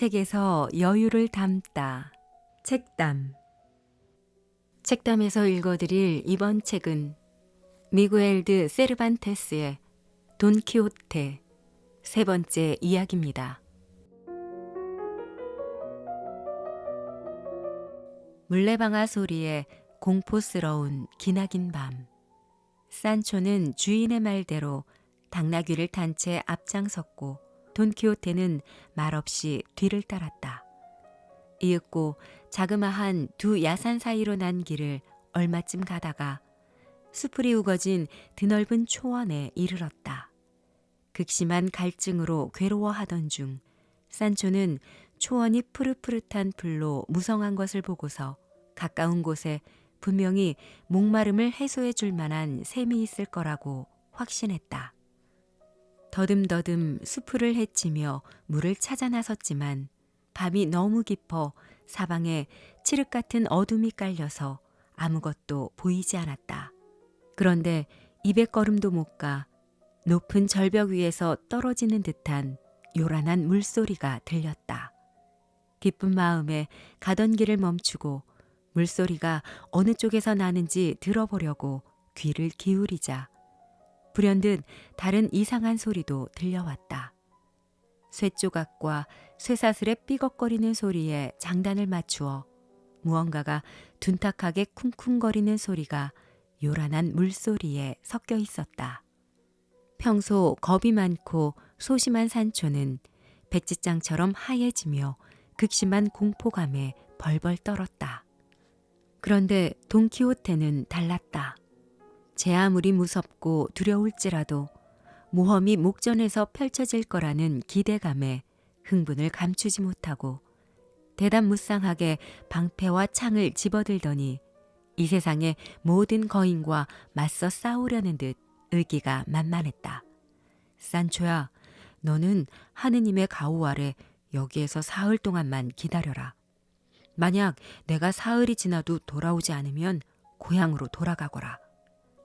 책에서 여유를 담다. 책담. 책담에서 읽어드릴 이번 책은 미구엘 드 세르반테스의 돈키호테 세 번째 이야기입니다. 물레방아 소리에 공포스러운 기나긴 밤. 산초는 주인의 말대로 당나귀를 탄 채 앞장섰고 돈키호테는 말없이 뒤를 따랐다. 이윽고 자그마한 두 야산 사이로 난 길을 얼마쯤 가다가 수풀이 우거진 드넓은 초원에 이르렀다. 극심한 갈증으로 괴로워하던 중 산초는 초원이 푸릇푸릇한 풀로 무성한 것을 보고서 가까운 곳에 분명히 목마름을 해소해 줄 만한 샘이 있을 거라고 확신했다. 더듬더듬 수풀을 헤치며 물을 찾아 나섰지만 밤이 너무 깊어 사방에 칠흑 같은 어둠이 깔려서 아무것도 보이지 않았다. 그런데 200걸음도 못 가 높은 절벽 위에서 떨어지는 듯한 요란한 물소리가 들렸다. 기쁜 마음에 가던 길을 멈추고 물소리가 어느 쪽에서 나는지 들어보려고 귀를 기울이자 불현듯 다른 이상한 소리도 들려왔다. 쇠조각과 쇠사슬의 삐걱거리는 소리에 장단을 맞추어 무언가가 둔탁하게 쿵쿵거리는 소리가 요란한 물소리에 섞여 있었다. 평소 겁이 많고 소심한 산초는 백지장처럼 하얘지며 극심한 공포감에 벌벌 떨었다. 그런데 돈키호테는 달랐다. 제 아무리 무섭고 두려울지라도 모험이 목전에서 펼쳐질 거라는 기대감에 흥분을 감추지 못하고 대담무쌍하게 방패와 창을 집어들더니 이 세상의 모든 거인과 맞서 싸우려는 듯 의기가 만만했다. 산초야, 너는 하느님의 가호 아래 여기에서 사흘 동안만 기다려라. 만약 내가 사흘이 지나도 돌아오지 않으면 고향으로 돌아가거라.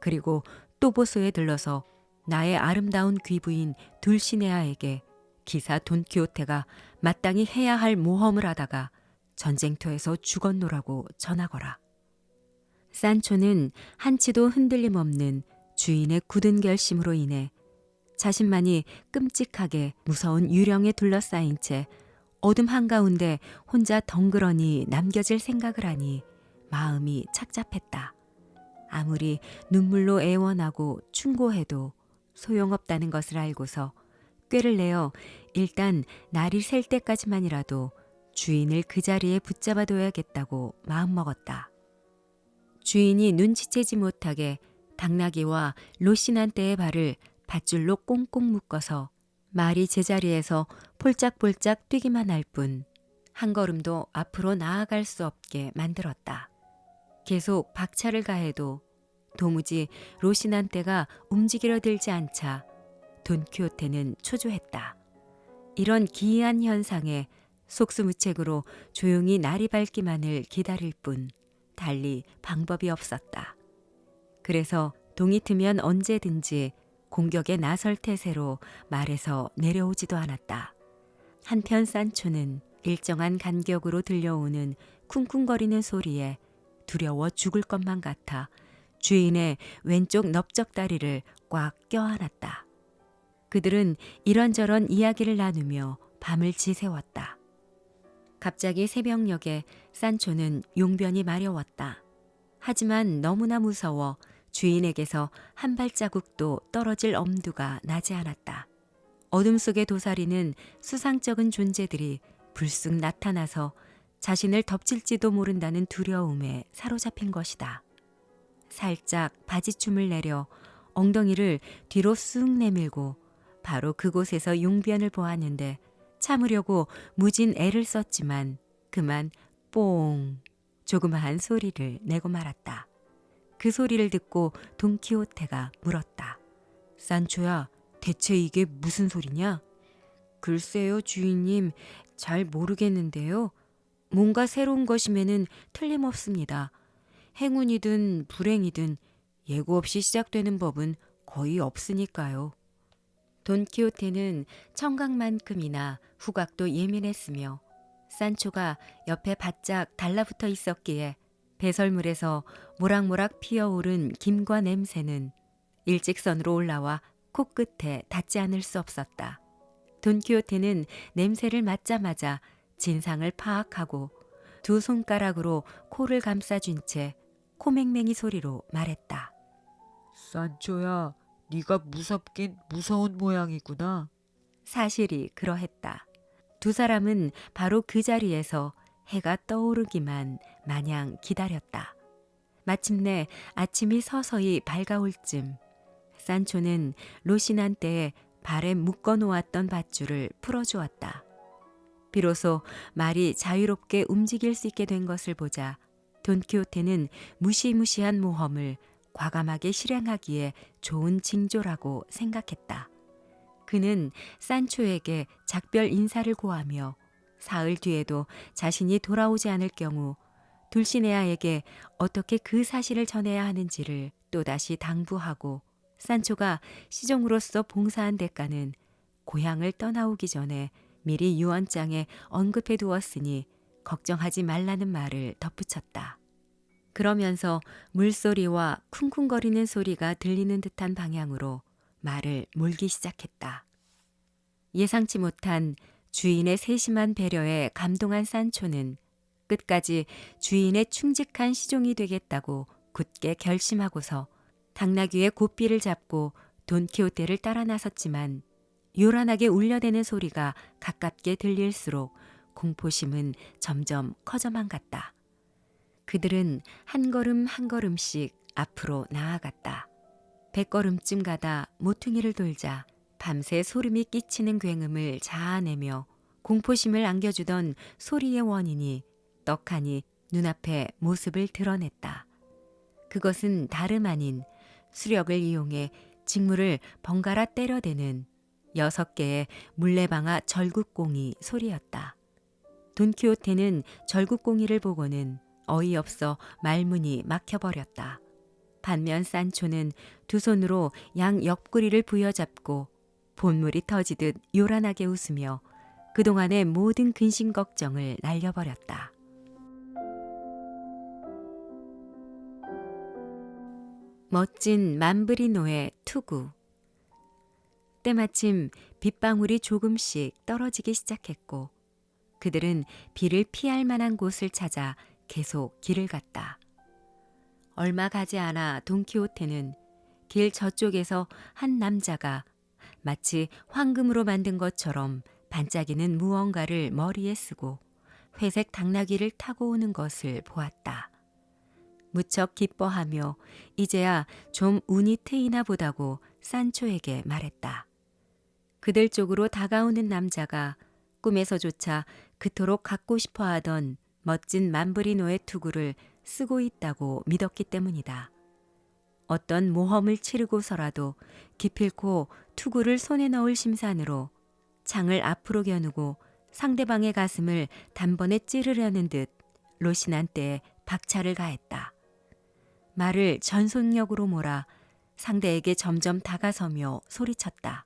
그리고 또보소에 들러서 나의 아름다운 귀부인 둘시네아에게 기사 돈키호테가 마땅히 해야 할 모험을 하다가 전쟁터에서 죽었노라고 전하거라. 산초는 한치도 흔들림 없는 주인의 굳은 결심으로 인해 자신만이 끔찍하게 무서운 유령에 둘러싸인 채 어둠 한가운데 혼자 덩그러니 남겨질 생각을 하니 마음이 착잡했다. 아무리 눈물로 애원하고 충고해도 소용없다는 것을 알고서 꾀를 내어 일단 날이 셀 때까지만이라도 주인을 그 자리에 붙잡아둬야겠다고 마음먹었다. 주인이 눈치채지 못하게 당나귀와 로시난테의 발을 밧줄로 꽁꽁 묶어서 말이 제자리에서 폴짝폴짝 뛰기만 할 뿐 한 걸음도 앞으로 나아갈 수 없게 만들었다. 계속 박차를 가해도 도무지 로시난테가 움직이려 들지 않자 돈키호테는 초조했다. 이런 기이한 현상에 속수무책으로 조용히 날이 밝기만을 기다릴 뿐 달리 방법이 없었다. 그래서 동이 트면 언제든지 공격에 나설 태세로 말에서 내려오지도 않았다. 한편 산초는 일정한 간격으로 들려오는 쿵쿵거리는 소리에 두려워 죽을 것만 같아 주인의 왼쪽 넓적다리를 꽉 껴안았다. 그들은 이런저런 이야기를 나누며 밤을 지새웠다. 갑자기 새벽녘에 산초는 용변이 마려웠다. 하지만 너무나 무서워 주인에게서 한 발자국도 떨어질 엄두가 나지 않았다. 어둠 속의 도사리는 수상쩍은 존재들이 불쑥 나타나서 자신을 덮칠지도 모른다는 두려움에 사로잡힌 것이다. 살짝 바지춤을 내려 엉덩이를 뒤로 쑥 내밀고 바로 그곳에서 용변을 보았는데 참으려고 무진 애를 썼지만 그만 뽕 조그마한 소리를 내고 말았다. 그 소리를 듣고 돈키호테가 물었다. 산초야, 대체 이게 무슨 소리냐? 글쎄요, 주인님, 잘 모르겠는데요. 뭔가 새로운 것임에는 틀림없습니다. 행운이든 불행이든 예고 없이 시작되는 법은 거의 없으니까요. 돈키호테는 청각만큼이나 후각도 예민했으며 산초가 옆에 바짝 달라붙어 있었기에 배설물에서 모락모락 피어오른 김과 냄새는 일직선으로 올라와 코끝에 닿지 않을 수 없었다. 돈키호테는 냄새를 맡자마자 진상을 파악하고 두 손가락으로 코를 감싸준 채 코맹맹이 소리로 말했다. 산초야, 네가 무섭긴 무서운 모양이구나. 사실이 그러했다. 두 사람은 바로 그 자리에서 해가 떠오르기만 마냥 기다렸다. 마침내 아침이 서서히 밝아올 쯤 산초는 로시난테에 발에 묶어놓았던 밧줄을 풀어주었다. 비로소 말이 자유롭게 움직일 수 있게 된 것을 보자 돈키호테는 무시무시한 모험을 과감하게 실행하기에 좋은 징조라고 생각했다. 그는 산초에게 작별 인사를 고하며 사흘 뒤에도 자신이 돌아오지 않을 경우 둘시네아에게 어떻게 그 사실을 전해야 하는지를 또다시 당부하고 산초가 시종으로서 봉사한 대가는 고향을 떠나오기 전에 미리 유언장에 언급해 두었으니 걱정하지 말라는 말을 덧붙였다. 그러면서 물소리와 쿵쿵거리는 소리가 들리는 듯한 방향으로 말을 몰기 시작했다. 예상치 못한 주인의 세심한 배려에 감동한 산초는 끝까지 주인의 충직한 시종이 되겠다고 굳게 결심하고서 당나귀의 고삐를 잡고 돈키호테를 따라 나섰지만 요란하게 울려대는 소리가 가깝게 들릴수록 공포심은 점점 커져만 갔다. 그들은 한 걸음 한 걸음씩 앞으로 나아갔다. 100걸음쯤 가다 모퉁이를 돌자 밤새 소름이 끼치는 굉음을 자아내며 공포심을 안겨주던 소리의 원인이 떡하니 눈앞에 모습을 드러냈다. 그것은 다름 아닌 수력을 이용해 직물을 번갈아 때려대는 6개의 물레방아 절국공이 소리였다. 돈키호테는 절국공이를 보고는 어이없어 말문이 막혀버렸다. 반면 산초는 두 손으로 양 옆구리를 부여잡고 본물이 터지듯 요란하게 웃으며 그동안의 모든 근심 걱정을 날려버렸다. 멋진 만브리노의 투구. 때마침 빗방울이 조금씩 떨어지기 시작했고 그들은 비를 피할 만한 곳을 찾아 계속 길을 갔다. 얼마 가지 않아 돈키호테는 길 저쪽에서 한 남자가 마치 황금으로 만든 것처럼 반짝이는 무언가를 머리에 쓰고 회색 당나귀를 타고 오는 것을 보았다. 무척 기뻐하며 이제야 좀 운이 트이나 보다고 산초에게 말했다. 그들 쪽으로 다가오는 남자가 꿈에서조차 그토록 갖고 싶어 하던 멋진 만브리노의 투구를 쓰고 있다고 믿었기 때문이다. 어떤 모험을 치르고서라도 기필코 투구를 손에 넣을 심산으로 창을 앞으로 겨누고 상대방의 가슴을 단번에 찌르려는 듯 로시난테에 박차를 가했다. 말을 전속력으로 몰아 상대에게 점점 다가서며 소리쳤다.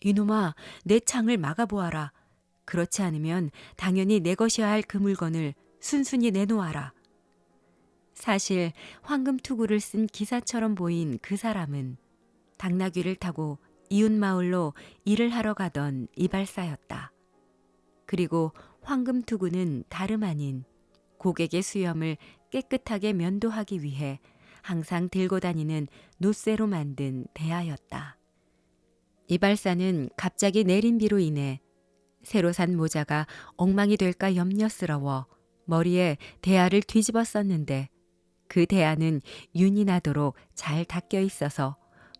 이놈아, 내 창을 막아보아라. 그렇지 않으면 당연히 내 것이어야 할 그 물건을 순순히 내놓아라. 사실 황금 투구를 쓴 기사처럼 보인 그 사람은 당나귀를 타고 이웃 마을로 일을 하러 가던 이발사였다. 그리고 황금 투구는 다름 아닌 고객의 수염을 깨끗하게 면도하기 위해 항상 들고 다니는 노쇠로 만든 대야였다. 이발사는 갑자기 내린 비로 인해 새로 산 모자가 엉망이 될까 염려스러워 머리에 대야를 뒤집어 썼는데 그 대야는 윤이 나도록 잘 닦여 있어서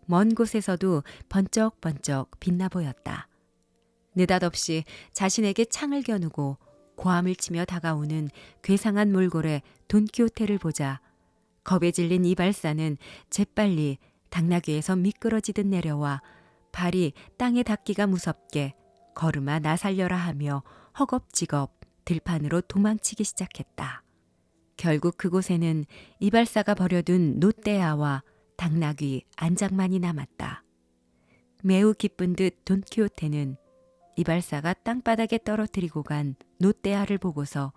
먼 곳에서도 번쩍번쩍 빛나 보였다. 느닷없이 자신에게 창을 겨누고 고함을 치며 다가오는 괴상한 몰골의 돈키호테를 보자 겁에 질린 이발사는 재빨리 당나귀에서 미끄러지듯 내려와 발이 땅에 닿기가 무섭게 걸음아 나 살려라 하며 허겁지겁 들판으로 도망치기 시작했다. 결국 그곳에는 이발사가 버려둔 노떼아와 당나귀 안장만이 남았다. 매우 기쁜 듯 돈키호테는 이발사가 땅바닥에 떨어뜨리고 간 놋대알을 보고서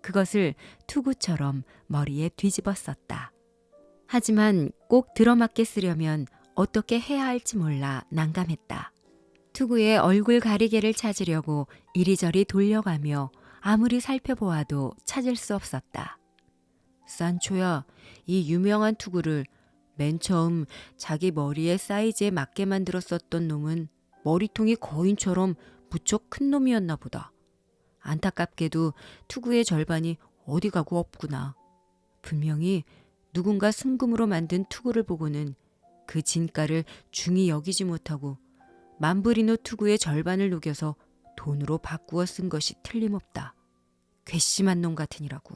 그것을 투구처럼 머리에 뒤집어 썼다. 하지만 꼭 들어맞게 쓰려면 어떻게 해야 할지 몰라 난감했다. 투구의 얼굴 가리개를 찾으려고 이리저리 돌려가며 아무리 살펴보아도 찾을 수 없었다. 산초야, 이 유명한 투구를 맨 처음 자기 머리의 사이즈에 맞게 만들었었던 놈은 머리통이 거인처럼 무척 큰 놈이었나 보다. 안타깝게도 투구의 절반이 어디 가고 없구나. 분명히 누군가 순금으로 만든 투구를 보고는 그 진가를 중히 여기지 못하고 만브리노 투구의 절반을 녹여서 돈으로 바꾸어 쓴 것이 틀림없다. 괘씸한 놈 같으니라고.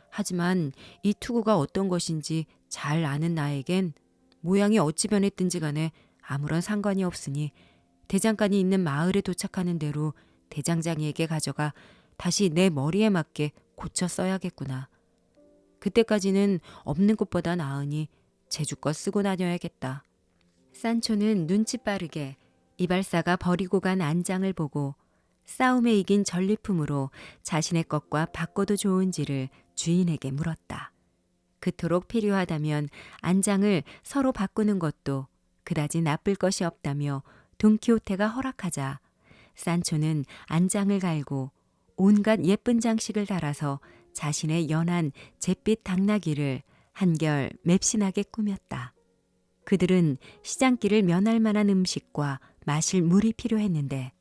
하지만 이 투구가 어떤 것인지 잘 아는 나에겐 모양이 어찌 변했든지 간에 아무런 상관이 없으니 대장간이 있는 마을에 도착하는 대로 대장장이에게 가져가 다시 내 머리에 맞게 고쳐 써야겠구나. 그때까지는 없는 것보다 나으니 제주껏 쓰고 다녀야겠다. 산초는 눈치 빠르게 이발사가 버리고 간 안장을 보고 싸움에 이긴 전리품으로 자신의 것과 바꿔도 좋은지를 주인에게 물었다. 그토록 필요하다면 안장을 서로 바꾸는 것도 그다지 나쁠 것이 없다며 돈키호테가 허락하자 산초는 안장을 갈고 온갖 예쁜 장식을 달아서 자신의 연한 잿빛 당나귀를 한결 맵신하게 꾸몄다. 그들은 시장길을 면할 만한 음식과 마실 물이 필요했는데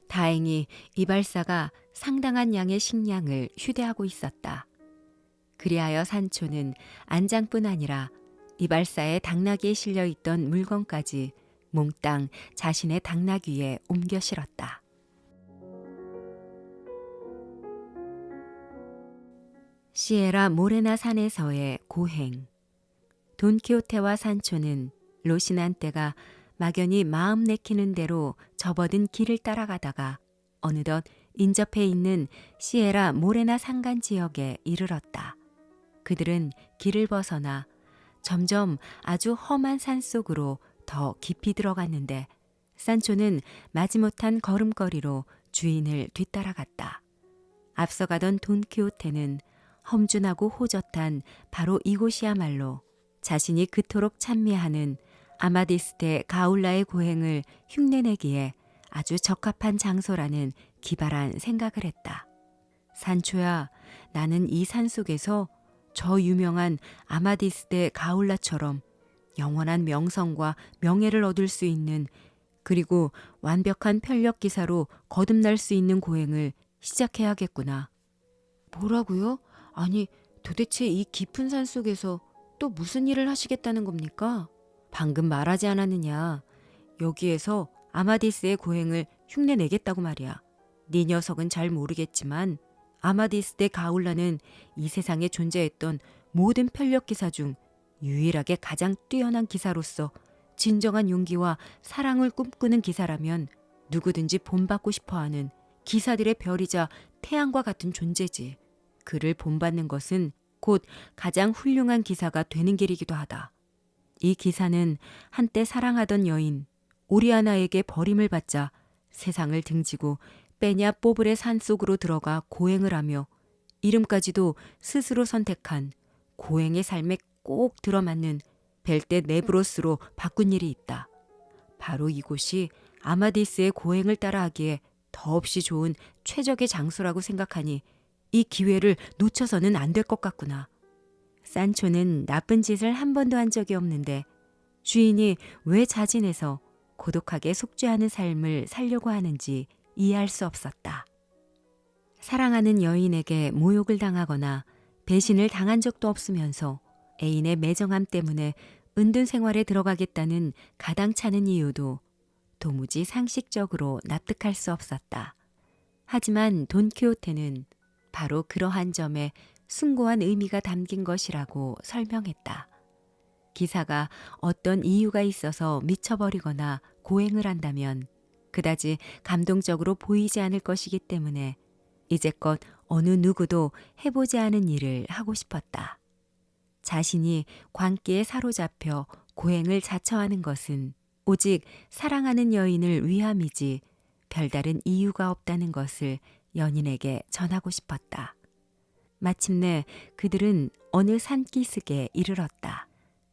다행히 이발사가 상당한 양의 식량을 휴대하고 있었다. 그리하여 산초는 안장뿐 아니라 이발사의 당나귀에 실려있던 물건까지 몽땅 자신의 당나귀에 옮겨 실었다. 시에라 모레나 산에서의 고행. 돈키호테와 산초는 로시난테가 막연히 마음 내키는 대로 접어든 길을 따라가다가 어느덧 인접해 있는 시에라 모레나 산간 지역에 이르렀다. 그들은 길을 벗어나 점점 아주 험한 산 속으로 더 깊이 들어갔는데 산초는 마지못한 걸음걸이로 주인을 뒤따라갔다. 앞서가던 돈키호테는 험준하고 호젓한 바로 이곳이야말로 자신이 그토록 찬미하는 아마디스테 가울라의 고행을 흉내내기에 아주 적합한 장소라는 기발한 생각을 했다. 산초야, 나는 이 산속에서 저 유명한 아마디스테 가울라처럼 영원한 명성과 명예를 얻을 수 있는 그리고 완벽한 편력 기사로 거듭날 수 있는 고행을 시작해야겠구나. 뭐라고요? 아니, 도대체 이 깊은 산 속에서 또 무슨 일을 하시겠다는 겁니까? 방금 말하지 않았느냐. 여기에서 아마디스의 고행을 흉내내겠다고 말이야. 네 녀석은 잘 모르겠지만 아마디스테 가울라는 이 세상에 존재했던 모든 편력 기사 중 유일하게 가장 뛰어난 기사로서 진정한 용기와 사랑을 꿈꾸는 기사라면 누구든지 본받고 싶어하는 기사들의 별이자 태양과 같은 존재지. 그를 본받는 것은 곧 가장 훌륭한 기사가 되는 길이기도 하다. 이 기사는 한때 사랑하던 여인 오리아나에게 버림을 받자 세상을 등지고 빼냐 뽀블의 산속으로 들어가 고행을 하며 이름까지도 스스로 선택한 고행의 삶에 꼭 들어맞는 벨테 네브로스로 바꾼 일이 있다. 바로 이곳이 아마디스의 고행을 따라하기에 더없이 좋은 최적의 장소라고 생각하니 이 기회를 놓쳐서는 안 될 것 같구나. 산초는 나쁜 짓을 한 번도 한 적이 없는데 주인이 왜 자진해서 고독하게 속죄하는 삶을 살려고 하는지 이해할 수 없었다. 사랑하는 여인에게 모욕을 당하거나 배신을 당한 적도 없으면서 애인의 매정함 때문에 은둔 생활에 들어가겠다는 가당찮은 이유도 도무지 상식적으로 납득할 수 없었다. 하지만 돈키호테는 바로 그러한 점에 숭고한 의미가 담긴 것이라고 설명했다. 기사가 어떤 이유가 있어서 미쳐버리거나 고행을 한다면 그다지 감동적으로 보이지 않을 것이기 때문에 이제껏 어느 누구도 해보지 않은 일을 하고 싶었다. 자신이 광기에 사로잡혀 고행을 자처하는 것은 오직 사랑하는 여인을 위함이지 별다른 이유가 없다는 것을 연인에게 전하고 싶었다. 마침내 그들은 어느 산기슭에 이르렀다.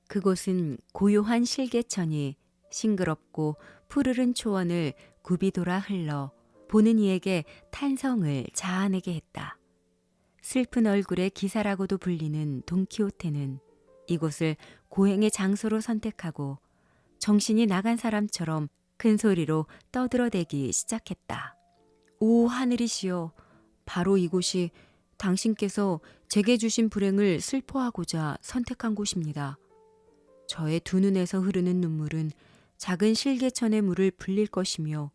그곳은 고요한 실개천이 싱그럽고 푸르른 초원을 굽이 돌아 흘러 보는 이에게 탄성을 자아내게 했다. 슬픈 얼굴의 기사라고도 불리는 돈키호테는 이곳을 고행의 장소로 선택하고 정신이 나간 사람처럼 큰 소리로 떠들어대기 시작했다. 오 하늘이시여, 바로 이곳이 당신께서 제게 주신 불행을 슬퍼하고자 선택한 곳입니다. 저의 두 눈에서 흐르는 눈물은 작은 실개천의 물을 불릴 것이며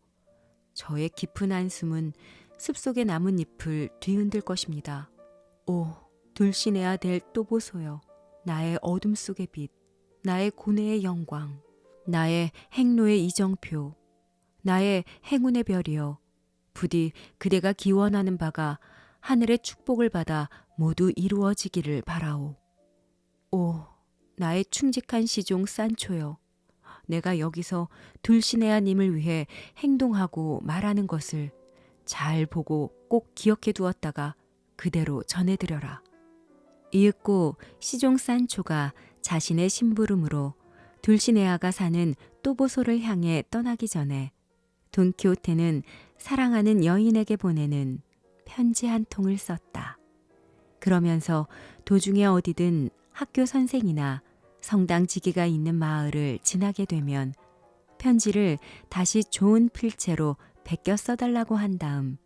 저의 깊은 한숨은 숲속의 나뭇잎을 뒤흔들 것입니다. 오, 돌신해야 될 또보소여, 나의 어둠 속의 빛, 나의 고뇌의 영광, 나의 행로의 이정표, 나의 행운의 별이여, 부디 그대가 기원하는 바가 하늘의 축복을 받아 모두 이루어지기를 바라오. 오, 나의 충직한 시종 산초여, 내가 여기서 둘시네아님을 위해 행동하고 말하는 것을 잘 보고 꼭 기억해 두었다가 그대로 전해드려라. 이윽고 시종 산초가 자신의 심부름으로 둘시네아가 사는 또보소를 향해 떠나기 전에 돈키호테는 사랑하는 여인에게 보내는 편지 한 통을 썼다. 그러면서 도중에 어디든 학교 선생이나 성당 지기가 있는 마을을 지나게 되면 편지를 다시 좋은 필체로 베껴 써달라고 한 다음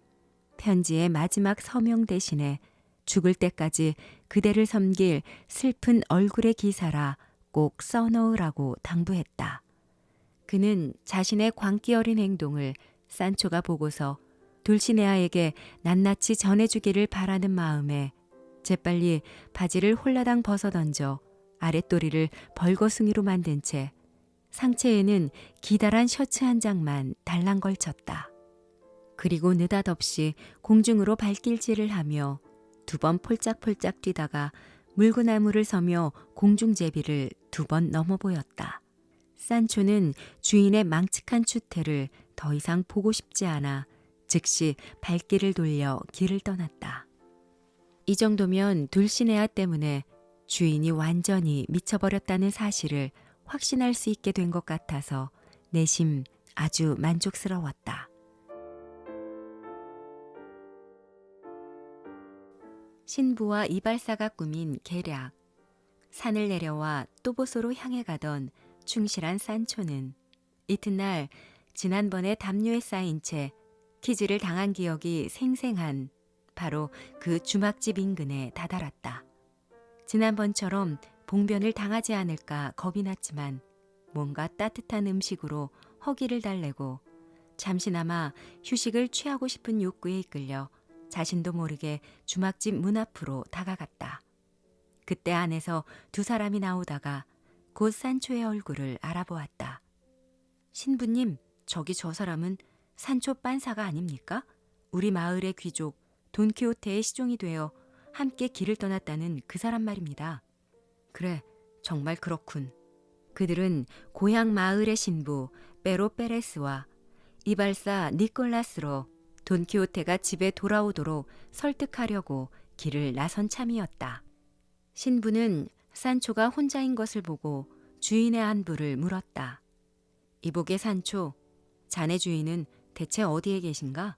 편지의 마지막 서명 대신에 죽을 때까지 그대를 섬길 슬픈 얼굴의 기사라 꼭 써넣으라고 당부했다. 그는 자신의 광기 어린 행동을 산초가 보고서 돌시네아에게 낱낱이 전해주기를 바라는 마음에 재빨리 바지를 홀라당 벗어던져 아랫도리를 벌거숭이로 만든 채 상체에는 기다란 셔츠 한 장만 달랑 걸쳤다. 그리고 느닷없이 공중으로 발길질을 하며 두 번 폴짝폴짝 뛰다가 물구나무를 서며 공중제비를 두 번 넘어 보였다. 산초는 주인의 망측한 추태를 더 이상 보고 싶지 않아 즉시 발길을 돌려 길을 떠났다. 이 정도면 둘시네아 때문에 주인이 완전히 미쳐버렸다는 사실을 확신할 수 있게 된 것 같아서 내심 아주 만족스러웠다. 신부와 이발사가 꾸민 계략. 산을 내려와 또보소로 향해 가던 충실한 산초는 이튿날 지난번에 담요에 쌓인 채 퀴즈를 당한 기억이 생생한 바로 그 주막집 인근에 다다랐다. 지난번처럼 봉변을 당하지 않을까 겁이 났지만 뭔가 따뜻한 음식으로 허기를 달래고 잠시나마 휴식을 취하고 싶은 욕구에 이끌려 자신도 모르게 주막집 문 앞으로 다가갔다. 그때 안에서 두 사람이 나오다가 곧 산초의 얼굴을 알아보았다. 신부님, 저기 저 사람은 산초 빤사가 아닙니까? 우리 마을의 귀족 돈키호테의 시종이 되어 함께 길을 떠났다는 그 사람 말입니다. 그래, 정말 그렇군. 그들은 고향 마을의 신부 페로 페레스와 이발사 니콜라스로 돈키호테가 집에 돌아오도록 설득하려고 길을 나선 참이었다. 신부는 산초가 혼자인 것을 보고 주인의 안부를 물었다. 이복의 산초, 자네 주인은 대체 어디에 계신가?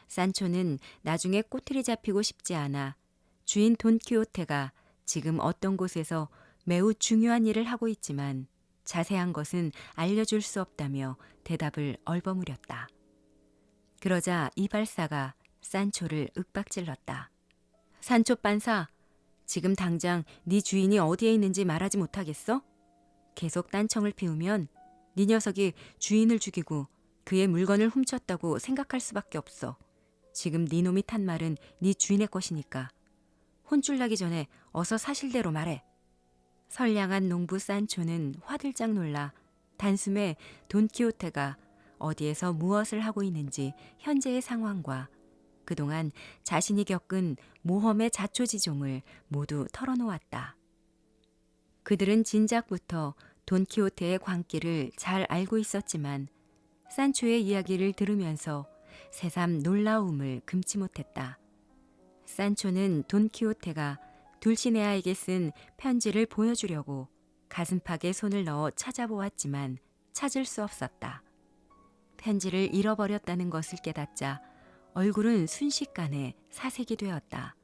산초는 나중에 꼬투리 잡히고 싶지 않아 주인 돈키호테가 지금 어떤 곳에서 매우 중요한 일을 하고 있지만 자세한 것은 알려줄 수 없다며 대답을 얼버무렸다. 그러자 이발사가 산초를 윽박질렀다. 산초 빤사, 지금 당장 네 주인이 어디에 있는지 말하지 못하겠어? 계속 딴청을 피우면 네 녀석이 주인을 죽이고 그의 물건을 훔쳤다고 생각할 수밖에 없어. 지금 네 놈이 탄 말은 네 주인의 것이니까. 혼쭐 나기 전에 어서 사실대로 말해. 선량한 농부 산초는 화들짝 놀라 단숨에 돈키호테가 어디에서 무엇을 하고 있는지 현재의 상황과 그동안 자신이 겪은 모험의 자초지종을 모두 털어놓았다. 그들은 진작부터 돈키호테의 광기를 잘 알고 있었지만 산초의 이야기를 들으면서 새삼 놀라움을 금치 못했다. 산초는 돈키호테가 둘시네아에게 쓴 편지를 보여주려고 가슴팍에 손을 넣어 찾아보았지만 찾을 수 없었다. 편지를 잃어버렸다는 것을 깨닫자 얼굴은 순식간에 사색이 되었다.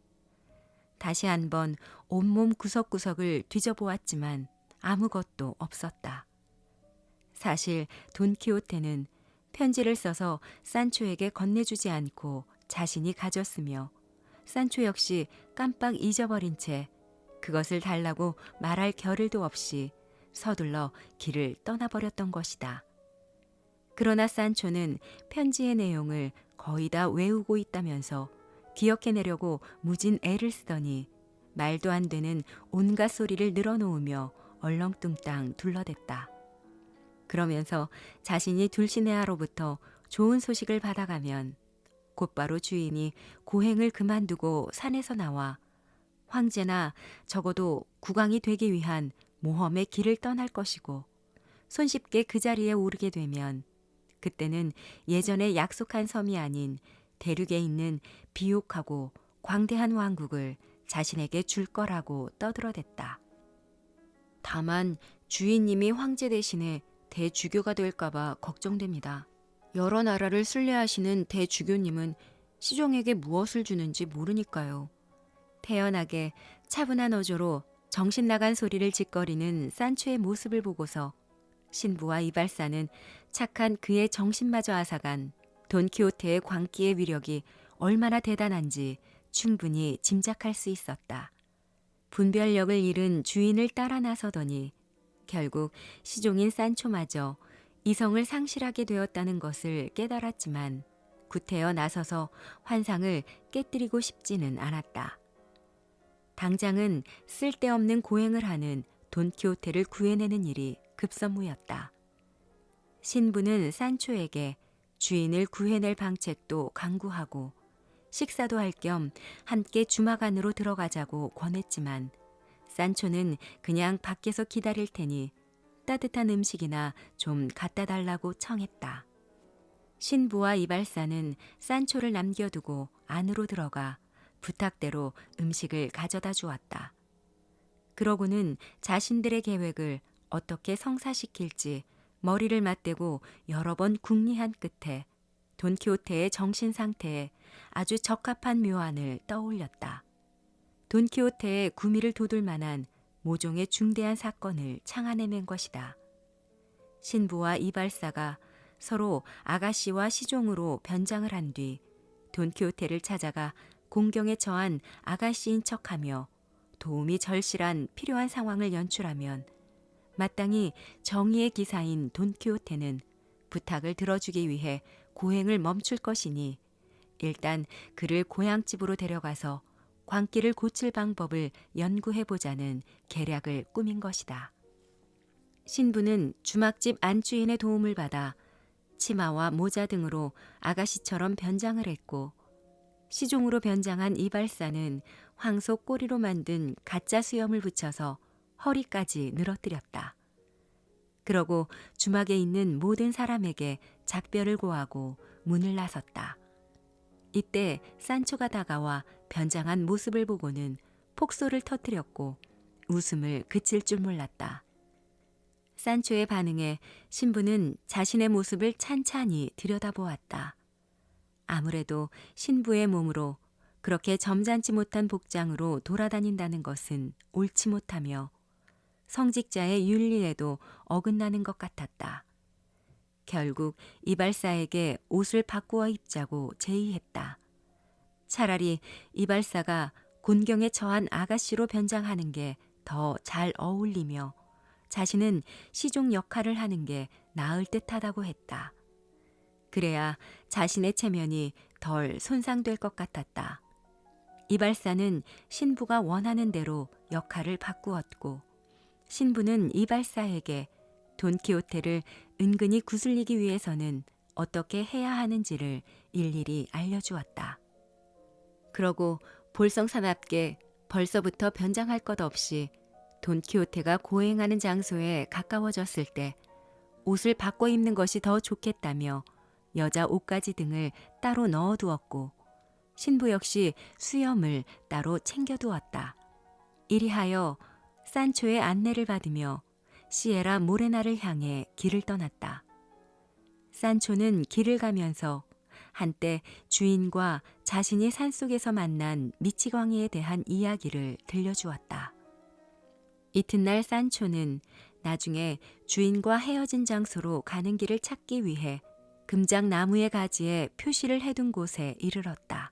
다시 한번 온몸 구석구석을 뒤져보았지만 아무것도 없었다. 사실 돈키호테는 편지를 써서 산초에게 건네주지 않고 자신이 가졌으며 산초 역시 깜빡 잊어버린 채 그것을 달라고 말할 겨를도 없이 서둘러 길을 떠나버렸던 것이다. 그러나 산초는 편지의 내용을 거의 다 외우고 있다면서 기억해내려고 무진 애를 쓰더니 말도 안 되는 온갖 소리를 늘어놓으며 얼렁뚱땅 둘러댔다. 그러면서 자신이 둘시네아로부터 좋은 소식을 받아가면 곧바로 주인이 고행을 그만두고 산에서 나와 황제나 적어도 국왕이 되기 위한 모험의 길을 떠날 것이고 손쉽게 그 자리에 오르게 되면 그때는 예전에 약속한 섬이 아닌 대륙에 있는 비옥하고 광대한 왕국을 자신에게 줄 거라고 떠들어댔다. 다만 주인님이 황제 대신에 대주교가 될까봐 걱정됩니다. 여러 나라를 순례하시는 대주교님은 시종에게 무엇을 주는지 모르니까요. 태연하게 차분한 어조로 정신 나간 소리를 짓거리는 산초의 모습을 보고서 신부와 이발사는 착한 그의 정신마저 앗아간 돈키호테의 광기의 위력이 얼마나 대단한지 충분히 짐작할 수 있었다. 분별력을 잃은 주인을 따라 나서더니 결국 시종인 산초마저 이성을 상실하게 되었다는 것을 깨달았지만 구태여 나서서 환상을 깨뜨리고 싶지는 않았다. 당장은 쓸데없는 고행을 하는 돈키호테를 구해내는 일이 급선무였다. 신부는 산초에게 주인을 구해낼 방책도 강구하고 식사도 할 겸 함께 주막 안으로 들어가자고 권했지만 산초는 그냥 밖에서 기다릴 테니 따뜻한 음식이나 좀 갖다 달라고 청했다. 신부와 이발사는 산초를 남겨두고 안으로 들어가 부탁대로 음식을 가져다 주었다. 그러고는 자신들의 계획을 어떻게 성사시킬지 머리를 맞대고 여러 번 궁리한 끝에 돈키호테의 정신 상태에 아주 적합한 묘안을 떠올렸다. 돈키호테의 구미를 돋을 만한 모종의 중대한 사건을 창안해낸 것이다. 신부와 이발사가 서로 아가씨와 시종으로 변장을 한 뒤 돈키호테를 찾아가 공경에 처한 아가씨인 척하며 도움이 절실한 필요한 상황을 연출하면 마땅히 정의의 기사인 돈키호테는 부탁을 들어주기 위해 고행을 멈출 것이니 일단 그를 고향집으로 데려가서 광기를 고칠 방법을 연구해보자는 계략을 꾸민 것이다. 신부는 주막집 안주인의 도움을 받아 치마와 모자 등으로 아가씨처럼 변장을 했고 시종으로 변장한 이발사는 황소 꼬리로 만든 가짜 수염을 붙여서 허리까지 늘어뜨렸다. 그러고 주막에 있는 모든 사람에게 작별을 고하고 문을 나섰다. 이때 산초가 다가와 변장한 모습을 보고는 폭소를 터뜨렸고 웃음을 그칠 줄 몰랐다. 산초의 반응에 신부는 자신의 모습을 찬찬히 들여다보았다. 아무래도 신부의 몸으로 그렇게 점잖지 못한 복장으로 돌아다닌다는 것은 옳지 못하며 성직자의 윤리에도 어긋나는 것 같았다. 결국 이발사에게 옷을 바꾸어 입자고 제의했다. 차라리 이발사가 곤경에 처한 아가씨로 변장하는 게 더 잘 어울리며 자신은 시종 역할을 하는 게 나을 듯하다고 했다. 그래야 자신의 체면이 덜 손상될 것 같았다. 이발사는 신부가 원하는 대로 역할을 바꾸었고 신부는 이발사에게 돈키호테를 은근히 구슬리기 위해서는 어떻게 해야 하는지를 일일이 알려주었다. 그러고 볼성사납게 벌써부터 변장할 것 없이 돈키호테가 고행하는 장소에 가까워졌을 때 옷을 바꿔 입는 것이 더 좋겠다며 여자 옷가지 등을 따로 넣어두었고 신부 역시 수염을 따로 챙겨두었다. 이리하여 산초의 안내를 받으며 시에라 모레나를 향해 길을 떠났다. 산초는 길을 가면서 한때 주인과 자신이 산속에서 만난 미치광이에 대한 이야기를 들려주었다. 이튿날 산초는 나중에 주인과 헤어진 장소로 가는 길을 찾기 위해 금작 나무의 가지에 표시를 해둔 곳에 이르렀다.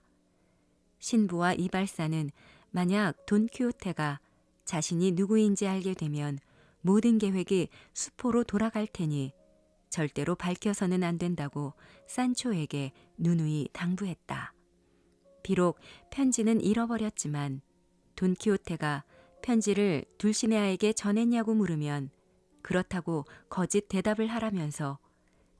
신부와 이발사는 만약 돈키호테가 자신이 누구인지 알게 되면 모든 계획이 수포로 돌아갈 테니 절대로 밝혀서는 안 된다고 산초에게 누누이 당부했다. 비록 편지는 잃어버렸지만 돈키호테가 편지를 둘시네아에게 전했냐고 물으면 그렇다고 거짓 대답을 하라면서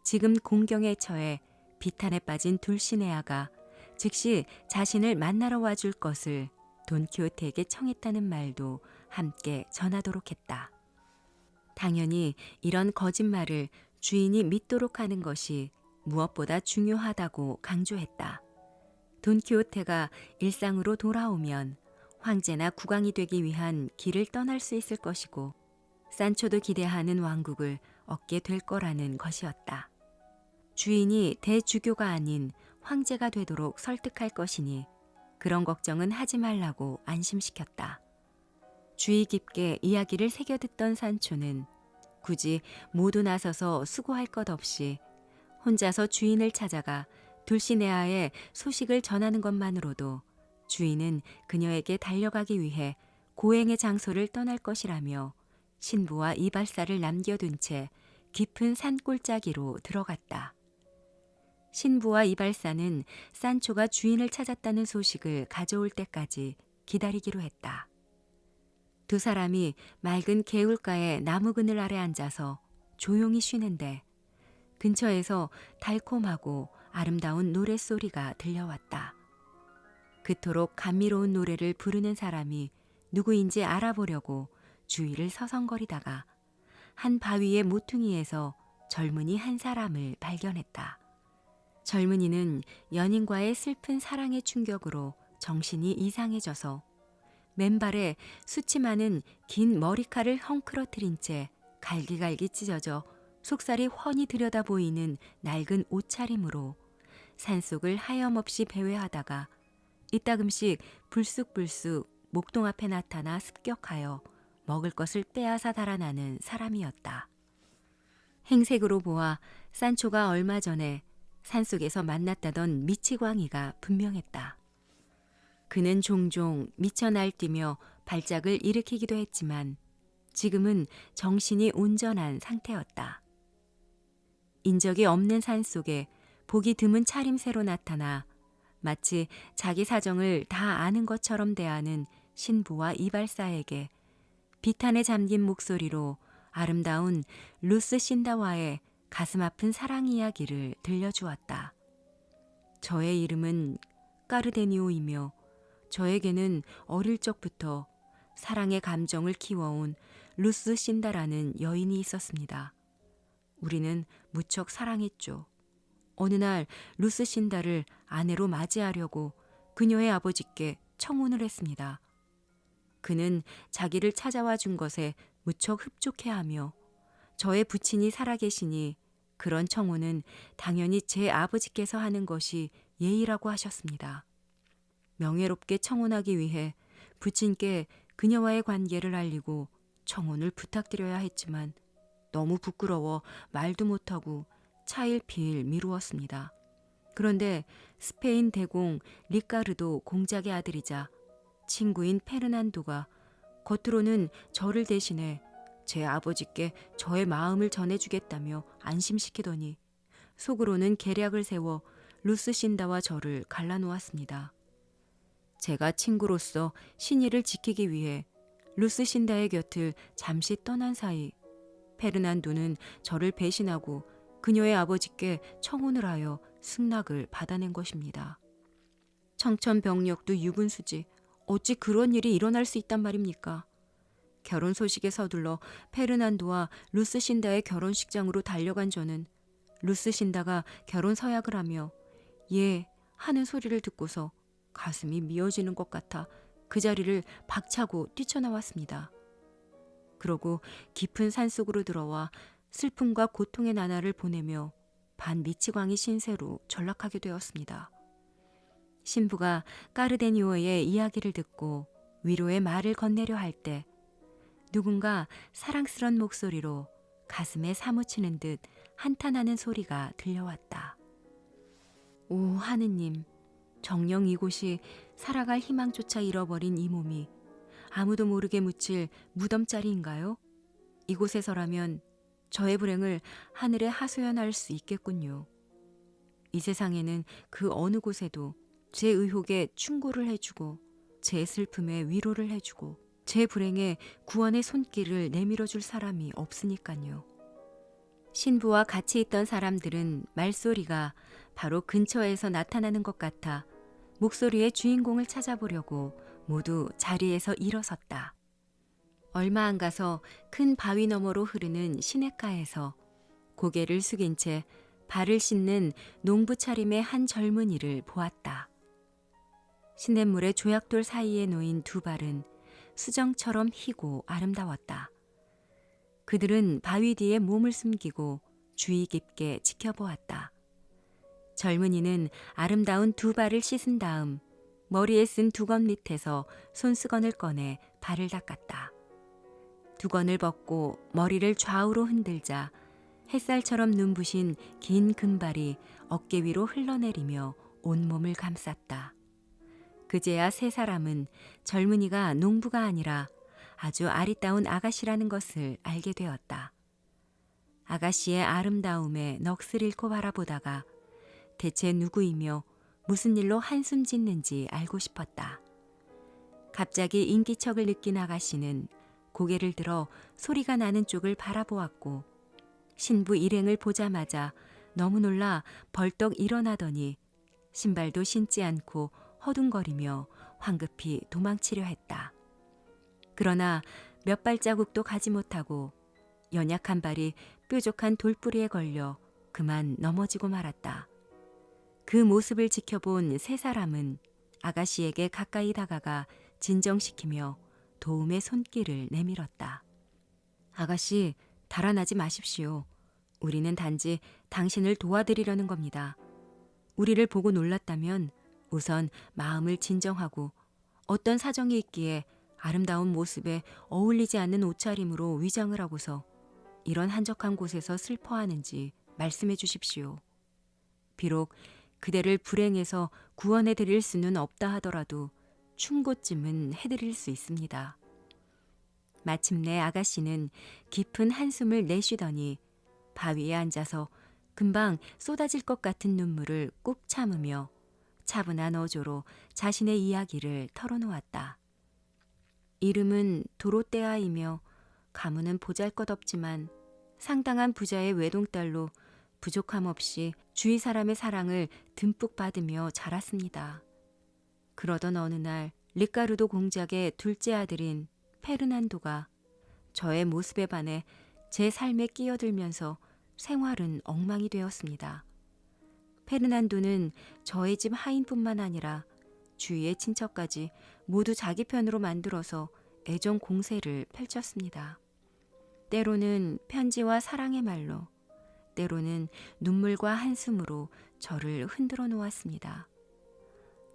지금 공경에 처해 비탄에 빠진 둘시네아가 즉시 자신을 만나러 와줄 것을 돈키호테에게 청했다는 말도 함께 전하도록 했다. 당연히 이런 거짓말을 주인이 믿도록 하는 것이 무엇보다 중요하다고 강조했다. 돈키호테가 일상으로 돌아오면 황제나 국왕이 되기 위한 길을 떠날 수 있을 것이고 산초도 기대하는 왕국을 얻게 될 거라는 것이었다. 주인이 대주교가 아닌 황제가 되도록 설득할 것이니 그런 걱정은 하지 말라고 안심시켰다. 주의 깊게 이야기를 새겨듣던 산초는 굳이 모두 나서서 수고할 것 없이 혼자서 주인을 찾아가 둘시네아의 소식을 전하는 것만으로도 주인은 그녀에게 달려가기 위해 고행의 장소를 떠날 것이라며 신부와 이발사를 남겨둔 채 깊은 산골짜기로 들어갔다. 신부와 이발사는 산초가 주인을 찾았다는 소식을 가져올 때까지 기다리기로 했다. 두 사람이 맑은 개울가의 나무 그늘 아래 앉아서 조용히 쉬는데 근처에서 달콤하고 아름다운 노랫소리가 들려왔다. 그토록 감미로운 노래를 부르는 사람이 누구인지 알아보려고 주위를 서성거리다가 한 바위의 모퉁이에서 젊은이 한 사람을 발견했다. 젊은이는 연인과의 슬픈 사랑의 충격으로 정신이 이상해져서 맨발에 수치 많은 긴 머리칼을 헝클어뜨린 채 갈기갈기 찢어져 속살이 훤히 들여다 보이는 낡은 옷차림으로 산속을 하염없이 배회하다가 이따금씩 불쑥불쑥 목동 앞에 나타나 습격하여 먹을 것을 빼앗아 달아나는 사람이었다. 행색으로 보아 산초가 얼마 전에 산속에서 만났다던 미치광이가 분명했다. 그는 종종 미쳐 날뛰며 발작을 일으키기도 했지만 지금은 정신이 온전한 상태였다. 인적이 없는 산속에 보기 드문 차림새로 나타나 마치 자기 사정을 다 아는 것처럼 대하는 신부와 이발사에게 비탄에 잠긴 목소리로 아름다운 루스 신다와의 가슴 아픈 사랑 이야기를 들려주었다. 저의 이름은 까르데니오이며 저에게는 어릴 적부터 사랑의 감정을 키워온 루스 신다라는 여인이 있었습니다. 우리는 무척 사랑했죠. 어느 날 루스 신다를 아내로 맞이하려고 그녀의 아버지께 청혼을 했습니다. 그는 자기를 찾아와 준 것에 무척 흡족해하며 저의 부친이 살아계시니 그런 청혼은 당연히 제 아버지께서 하는 것이 예의라고 하셨습니다. 명예롭게 청혼하기 위해 부친께 그녀와의 관계를 알리고 청혼을 부탁드려야 했지만 너무 부끄러워 말도 못하고 차일피일 미루었습니다. 그런데 스페인 대공 리카르도 공작의 아들이자 친구인 페르난도가 겉으로는 저를 대신해 제 아버지께 저의 마음을 전해주겠다며 안심시키더니 속으로는 계략을 세워 루스신다와 저를 갈라놓았습니다. 제가 친구로서 신의를 지키기 위해 루스신다의 곁을 잠시 떠난 사이 페르난도는 저를 배신하고 그녀의 아버지께 청혼을 하여 승낙을 받아낸 것입니다. 청천벽력도 유분수지 어찌 그런 일이 일어날 수 있단 말입니까? 결혼 소식에 서둘러 페르난도와 루스신다의 결혼식장으로 달려간 저는 루스신다가 결혼 서약을 하며 예 하는 소리를 듣고서 가슴이 미어지는 것 같아 그 자리를 박차고 뛰쳐나왔습니다. 그러고 깊은 산속으로 들어와 슬픔과 고통의 나날을 보내며 반미치광이 신세로 전락하게 되었습니다. 신부가 까르데니오의 이야기를 듣고 위로의 말을 건네려 할 때 누군가 사랑스런 목소리로 가슴에 사무치는 듯 한탄하는 소리가 들려왔다. 오 하느님, 정녕 이곳이 살아갈 희망조차 잃어버린 이 몸이 아무도 모르게 묻힐 무덤자리인가요? 이곳에서라면 저의 불행을 하늘에 하소연할 수 있겠군요. 이 세상에는 그 어느 곳에도 제 의혹에 충고를 해주고 제 슬픔에 위로를 해주고 제 불행에 구원의 손길을 내밀어 줄 사람이 없으니까요. 신부와 같이 있던 사람들은 말소리가 바로 근처에서 나타나는 것 같아 목소리의 주인공을 찾아보려고 모두 자리에서 일어섰다. 얼마 안 가서 큰 바위 너머로 흐르는 시냇가에서 고개를 숙인 채 발을 씻는 농부 차림의 한 젊은이를 보았다. 시냇물의 조약돌 사이에 놓인 두 발은 수정처럼 희고 아름다웠다. 그들은 바위 뒤에 몸을 숨기고 주의 깊게 지켜보았다. 젊은이는 아름다운 두 발을 씻은 다음 머리에 쓴 두건 밑에서 손수건을 꺼내 발을 닦았다. 두건을 벗고 머리를 좌우로 흔들자 햇살처럼 눈부신 긴 금발이 어깨 위로 흘러내리며 온몸을 감쌌다. 그제야 세 사람은 젊은이가 농부가 아니라 아주 아리따운 아가씨라는 것을 알게 되었다. 아가씨의 아름다움에 넋을 잃고 바라보다가 대체 누구이며 무슨 일로 한숨 짓는지 알고 싶었다. 갑자기 인기척을 느낀 아가씨는 고개를 들어 소리가 나는 쪽을 바라보았고 신부 일행을 보자마자 너무 놀라 벌떡 일어나더니 신발도 신지 않고 허둥거리며 황급히 도망치려 했다. 그러나 몇 발자국도 가지 못하고 연약한 발이 뾰족한 돌뿌리에 걸려 그만 넘어지고 말았다. 그 모습을 지켜본 세 사람은 아가씨에게 가까이 다가가 진정시키며 도움의 손길을 내밀었다. 아가씨, 달아나지 마십시오. 우리는 단지 당신을 도와드리려는 겁니다. 우리를 보고 놀랐다면 우선 마음을 진정하고 어떤 사정이 있기에 아름다운 모습에 어울리지 않는 옷차림으로 위장을 하고서 이런 한적한 곳에서 슬퍼하는지 말씀해 주십시오. 비록 그대를 불행에서 구원해 드릴 수는 없다 하더라도 충고쯤은 해드릴 수 있습니다. 마침내 아가씨는 깊은 한숨을 내쉬더니 바위에 앉아서 금방 쏟아질 것 같은 눈물을 꾹 참으며 차분한 어조로 자신의 이야기를 털어놓았다. 이름은 도로떼아이며 가문은 보잘것없지만 상당한 부자의 외동딸로 부족함 없이 주위 사람의 사랑을 듬뿍 받으며 자랐습니다. 그러던 어느 날 리카르도 공작의 둘째 아들인 페르난도가 저의 모습에 반해 제 삶에 끼어들면서 생활은 엉망이 되었습니다. 페르난도는 저의 집 하인뿐만 아니라 주위의 친척까지 모두 자기 편으로 만들어서 애정 공세를 펼쳤습니다. 때로는 편지와 사랑의 말로, 때로는 눈물과 한숨으로 저를 흔들어 놓았습니다.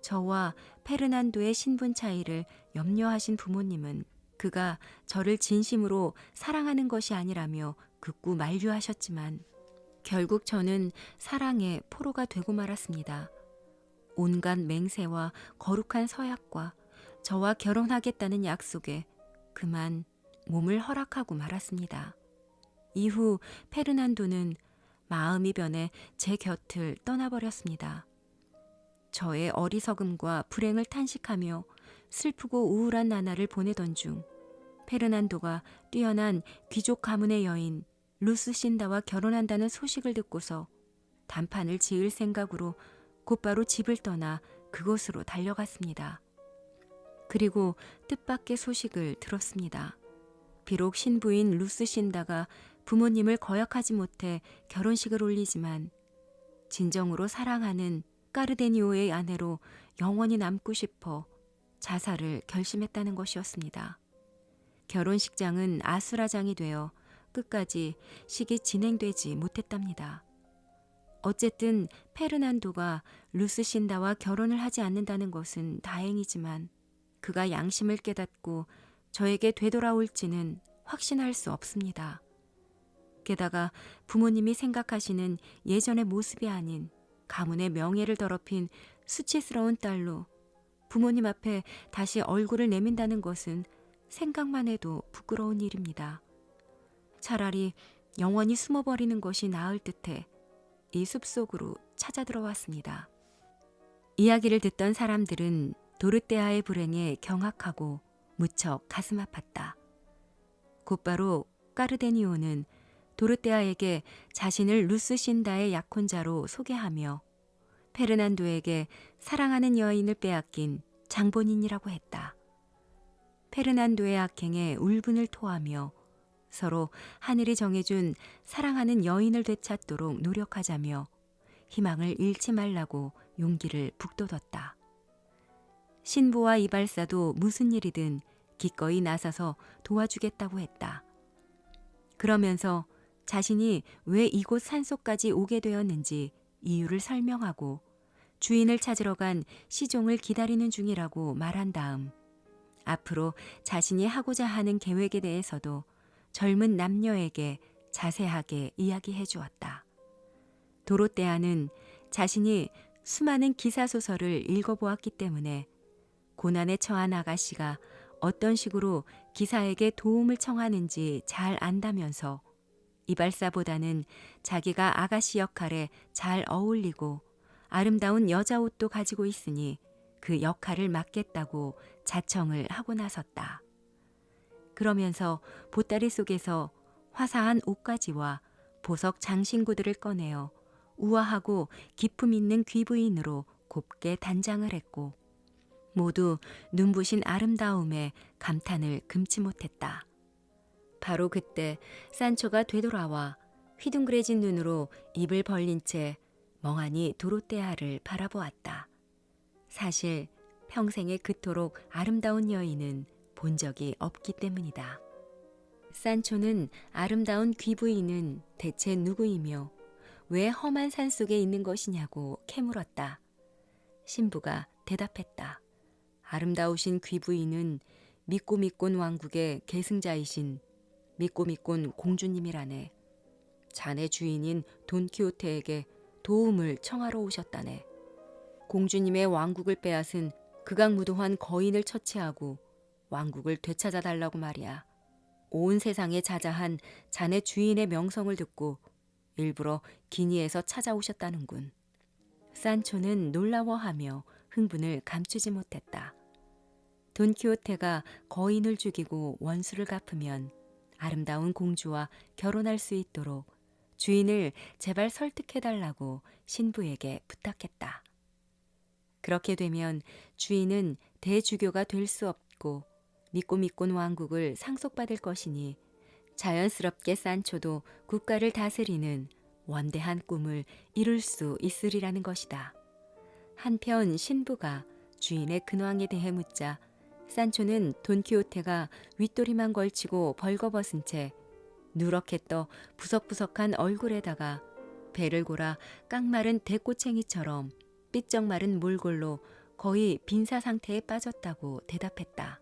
저와 페르난도의 신분 차이를 염려하신 부모님은 그가 저를 진심으로 사랑하는 것이 아니라며 극구 만류하셨지만 결국 저는 사랑의 포로가 되고 말았습니다. 온갖 맹세와 거룩한 서약과 저와 결혼하겠다는 약속에 그만 몸을 허락하고 말았습니다. 이후 페르난도는 마음이 변해 제 곁을 떠나버렸습니다. 저의 어리석음과 불행을 탄식하며 슬프고 우울한 나날을 보내던 중 페르난도가 뛰어난 귀족 가문의 여인 루스신다와 결혼한다는 소식을 듣고서 단판을 지을 생각으로 곧바로 집을 떠나 그곳으로 달려갔습니다. 그리고 뜻밖의 소식을 들었습니다. 비록 신부인 루스신다가 부모님을 거역하지 못해 결혼식을 올리지만 진정으로 사랑하는 까르데니오의 아내로 영원히 남고 싶어 자살을 결심했다는 것이었습니다. 결혼식장은 아수라장이 되어 끝까지 식이 진행되지 못했답니다. 어쨌든 페르난도가 루스신다와 결혼을 하지 않는다는 것은 다행이지만 그가 양심을 깨닫고 저에게 되돌아올지는 확신할 수 없습니다. 게다가 부모님이 생각하시는 예전의 모습이 아닌 가문의 명예를 더럽힌 수치스러운 딸로 부모님 앞에 다시 얼굴을 내민다는 것은 생각만 해도 부끄러운 일입니다. 차라리 영원히 숨어버리는 것이 나을 듯해 이 숲속으로 찾아 들어왔습니다. 이야기를 듣던 사람들은 도르테아의 불행에 경악하고 무척 가슴 아팠다. 곧바로 까르데니오는 도르테아에게 자신을 루스신다의 약혼자로 소개하며 페르난도에게 사랑하는 여인을 빼앗긴 장본인이라고 했다. 페르난도의 악행에 울분을 토하며 서로 하늘이 정해준 사랑하는 여인을 되찾도록 노력하자며 희망을 잃지 말라고 용기를 북돋웠다. 신부와 이발사도 무슨 일이든 기꺼이 나서서 도와주겠다고 했다. 그러면서 자신이 왜 이곳 산속까지 오게 되었는지 이유를 설명하고 주인을 찾으러 간 시종을 기다리는 중이라고 말한 다음 앞으로 자신이 하고자 하는 계획에 대해서도 젊은 남녀에게 자세하게 이야기해 주었다. 도로테아는 자신이 수많은 기사소설을 읽어보았기 때문에 고난에 처한 아가씨가 어떤 식으로 기사에게 도움을 청하는지 잘 안다면서 이발사보다는 자기가 아가씨 역할에 잘 어울리고 아름다운 여자 옷도 가지고 있으니 그 역할을 맡겠다고 자청을 하고 나섰다. 그러면서 보따리 속에서 화사한 옷가지와 보석 장신구들을 꺼내어 우아하고 기품 있는 귀부인으로 곱게 단장을 했고 모두 눈부신 아름다움에 감탄을 금치 못했다. 바로 그때 산초가 되돌아와 휘둥그레진 눈으로 입을 벌린 채 멍하니 도로테아를 바라보았다. 사실 평생에 그토록 아름다운 여인은 본 적이 없기 때문이다. 산초는 아름다운 귀부인은 대체 누구이며 왜 험한 산 속에 있는 것이냐고 캐물었다. 신부가 대답했다. 아름다우신 귀부인은 미꼬미꼰 왕국의 계승자이신 미꼬미꼰 공주님이라네. 자네 주인인 돈키호테에게 도움을 청하러 오셨다네. 공주님의 왕국을 빼앗은 극악무도한 거인을 처치하고 왕국을 되찾아 달라고 말이야. 온 세상에 자자한 자네 주인의 명성을 듣고 일부러 기니에서 찾아오셨다는군. 산초는 놀라워하며 흥분을 감추지 못했다. 돈키호테가 거인을 죽이고 원수를 갚으면 아름다운 공주와 결혼할 수 있도록 주인을 제발 설득해달라고 신부에게 부탁했다. 그렇게 되면 주인은 대주교가 될 수 없고 미꼬미꼰 왕국을 상속받을 것이니 자연스럽게 산초도 국가를 다스리는 원대한 꿈을 이룰 수 있으리라는 것이다. 한편 신부가 주인의 근황에 대해 묻자 산초는 돈키호테가 윗도리만 걸치고 벌거벗은 채 누렇게 떠 부석부석한 얼굴에다가 배를 골아 깡마른 대꼬챙이처럼 삐쩍 마른 몰골로 거의 빈사 상태에 빠졌다고 대답했다.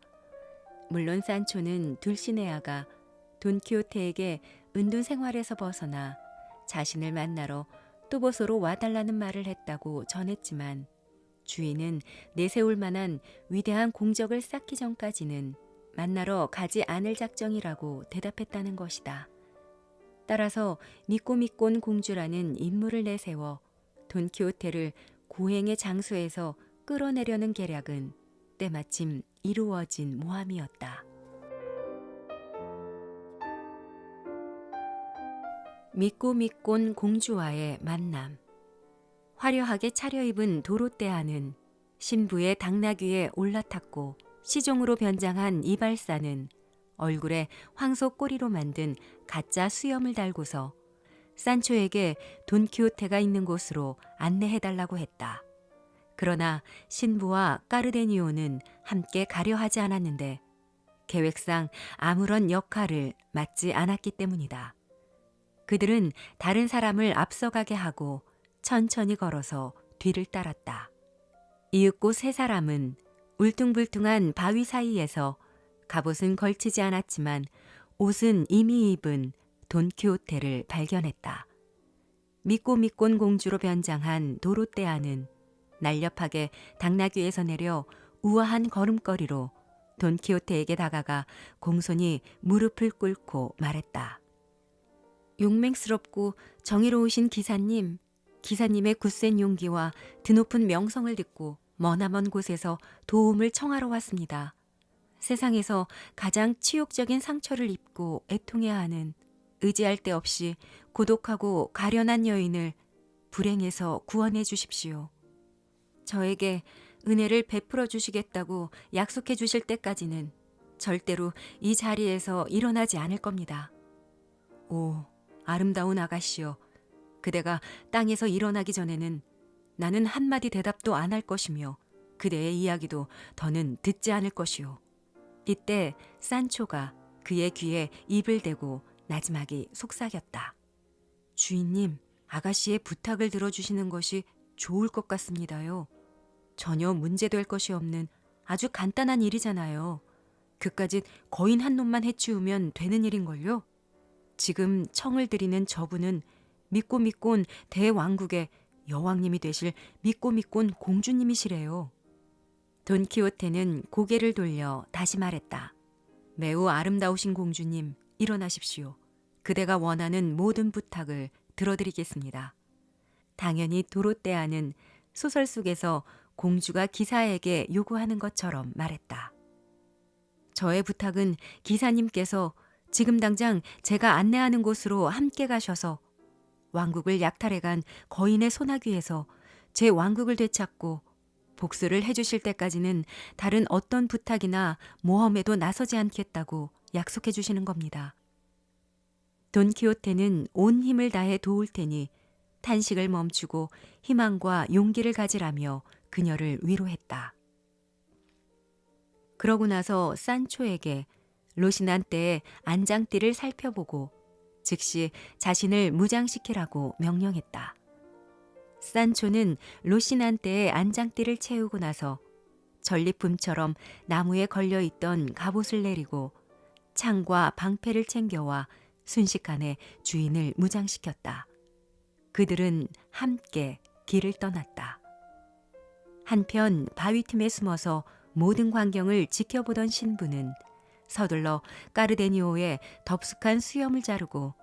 물론 산초는 둘시네아가 돈키호테에게 은둔 생활에서 벗어나 자신을 만나러 또보소로 와달라는 말을 했다고 전했지만 주인은 내세울 만한 위대한 공적을 쌓기 전까지는 만나러 가지 않을 작정이라고 대답했다는 것이다. 따라서 미꼬미꼰 공주라는 인물을 내세워 돈키호테를 고행의 장소에서 끌어내려는 계략은 때마침 이루어진 모함이었다. 미꼬미꼰 공주와의 만남. 화려하게 차려입은 도로테아는 신부의 당나귀에 올라탔고 시종으로 변장한 이발사는 얼굴에 황소 꼬리로 만든 가짜 수염을 달고서 산초에게 돈키호테가 있는 곳으로 안내해달라고 했다. 그러나 신부와 까르데니오는 함께 가려 하지 않았는데 계획상 아무런 역할을 맡지 않았기 때문이다. 그들은 다른 사람을 앞서가게 하고 천천히 걸어서 뒤를 따랐다. 이윽고 세 사람은 울퉁불퉁한 바위 사이에서 갑옷은 걸치지 않았지만 옷은 이미 입은 돈키호테를 발견했다. 미꼬미꼰 공주로 변장한 도로떼아는 날렵하게 당나귀에서 내려 우아한 걸음걸이로 돈키호테에게 다가가 공손히 무릎을 꿇고 말했다. 용맹스럽고 정의로우신 기사님, 기사님의 굳센 용기와 드높은 명성을 듣고 머나먼 곳에서 도움을 청하러 왔습니다. 세상에서 가장 치욕적인 상처를 입고 애통해야 하는 의지할 데 없이 고독하고 가련한 여인을 불행에서 구원해 주십시오. 저에게 은혜를 베풀어 주시겠다고 약속해 주실 때까지는 절대로 이 자리에서 일어나지 않을 겁니다. 오, 아름다운 아가씨여. 그대가 땅에서 일어나기 전에는 나는 한마디 대답도 안 할 것이며 그대의 이야기도 더는 듣지 않을 것이오. 이때 산초가 그의 귀에 입을 대고 나지막이 속삭였다. 주인님, 아가씨의 부탁을 들어주시는 것이 좋을 것 같습니다요. 전혀 문제될 것이 없는 아주 간단한 일이잖아요. 그까짓 거인 한 놈만 해치우면 되는 일인걸요. 지금 청을 드리는 저분은 미꼬미꼰 대왕국의 여왕님이 되실 미꼬미꼰 공주님이시래요. 돈키호테는 고개를 돌려 다시 말했다. 매우 아름다우신 공주님, 일어나십시오. 그대가 원하는 모든 부탁을 들어드리겠습니다. 당연히 도로떼아는 소설 속에서 공주가 기사에게 요구하는 것처럼 말했다. 저의 부탁은 기사님께서 지금 당장 제가 안내하는 곳으로 함께 가셔서 왕국을 약탈해간 거인의 소나귀에서 제 왕국을 되찾고 복수를 해주실 때까지는 다른 어떤 부탁이나 모험에도 나서지 않겠다고 약속해 주시는 겁니다. 돈키호테는 온 힘을 다해 도울 테니 탄식을 멈추고 희망과 용기를 가지라며 그녀를 위로했다. 그러고 나서 산초에게 로시난테의 안장띠를 살펴보고 즉시 자신을 무장시키라고 명령했다. 산초는 로시난테의 안장띠를 채우고 나서 전리품처럼 나무에 걸려있던 갑옷을 내리고 창과 방패를 챙겨와 순식간에 주인을 무장시켰다. 그들은 함께 길을 떠났다. 한편 바위 틈에 숨어서 모든 광경을 지켜보던 신부는 서둘러 까르데니오의 덥숙한 수염을 자르고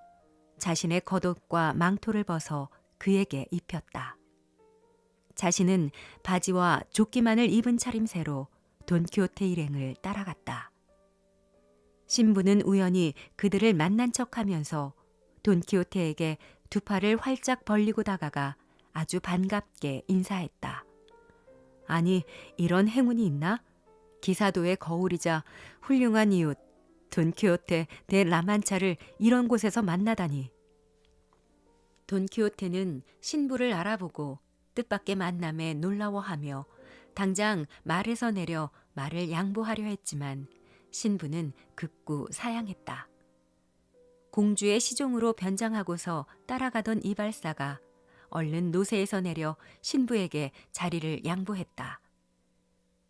자신의 겉옷과 망토를 벗어 그에게 입혔다. 자신은 바지와 조끼만을 입은 차림새로 돈키호테 일행을 따라갔다. 신부는 우연히 그들을 만난 척하면서 돈키호테에게 두 팔을 활짝 벌리고 다가가 아주 반갑게 인사했다. 아니, 이런 행운이 있나? 기사도의 거울이자 훌륭한 이웃 돈키호테 대 라만차를 이런 곳에서 만나다니. 돈키호테는 신부를 알아보고 뜻밖의 만남에 놀라워하며 당장 말에서 내려 말을 양보하려 했지만 신부는 극구 사양했다. 공주의 시종으로 변장하고서 따라가던 이발사가 얼른 노새에서 내려 신부에게 자리를 양보했다.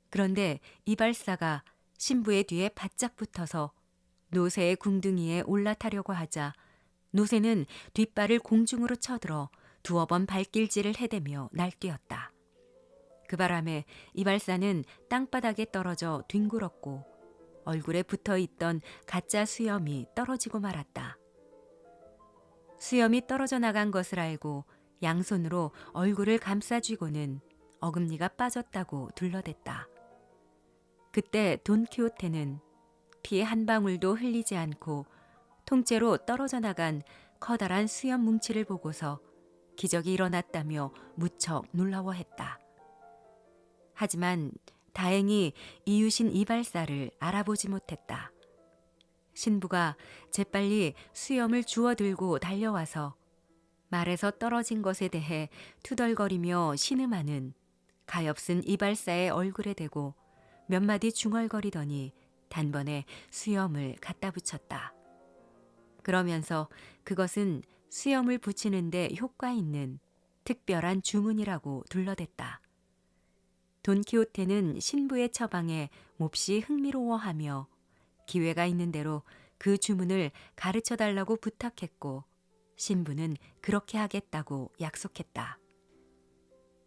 그런데 이발사가 신부의 뒤에 바짝 붙어서 노새의 궁둥이에 올라타려고 하자 노새는 뒷발을 공중으로 쳐들어 두어 번 발길질을 해대며 날뛰었다. 그 바람에 이발사는 땅바닥에 떨어져 뒹굴었고 얼굴에 붙어있던 가짜 수염이 떨어지고 말았다. 수염이 떨어져 나간 것을 알고 양손으로 얼굴을 감싸쥐고는 어금니가 빠졌다고 둘러댔다. 그때 돈키호테는 피 한 방울도 흘리지 않고 통째로 떨어져 나간 커다란 수염 뭉치를 보고서 기적이 일어났다며 무척 놀라워했다. 하지만 다행히 이유신 이발사를 알아보지 못했다. 신부가 재빨리 수염을 주워들고 달려와서 말에서 떨어진 것에 대해 투덜거리며 신음하는 가엾은 이발사의 얼굴에 대고 몇 마디 중얼거리더니 단번에 수염을 갖다 붙였다. 그러면서 그것은 수염을 붙이는데 효과 있는 특별한 주문이라고 둘러댔다. 돈키호테는 신부의 처방에 몹시 흥미로워하며 기회가 있는 대로 그 주문을 가르쳐 달라고 부탁했고 신부는 그렇게 하겠다고 약속했다.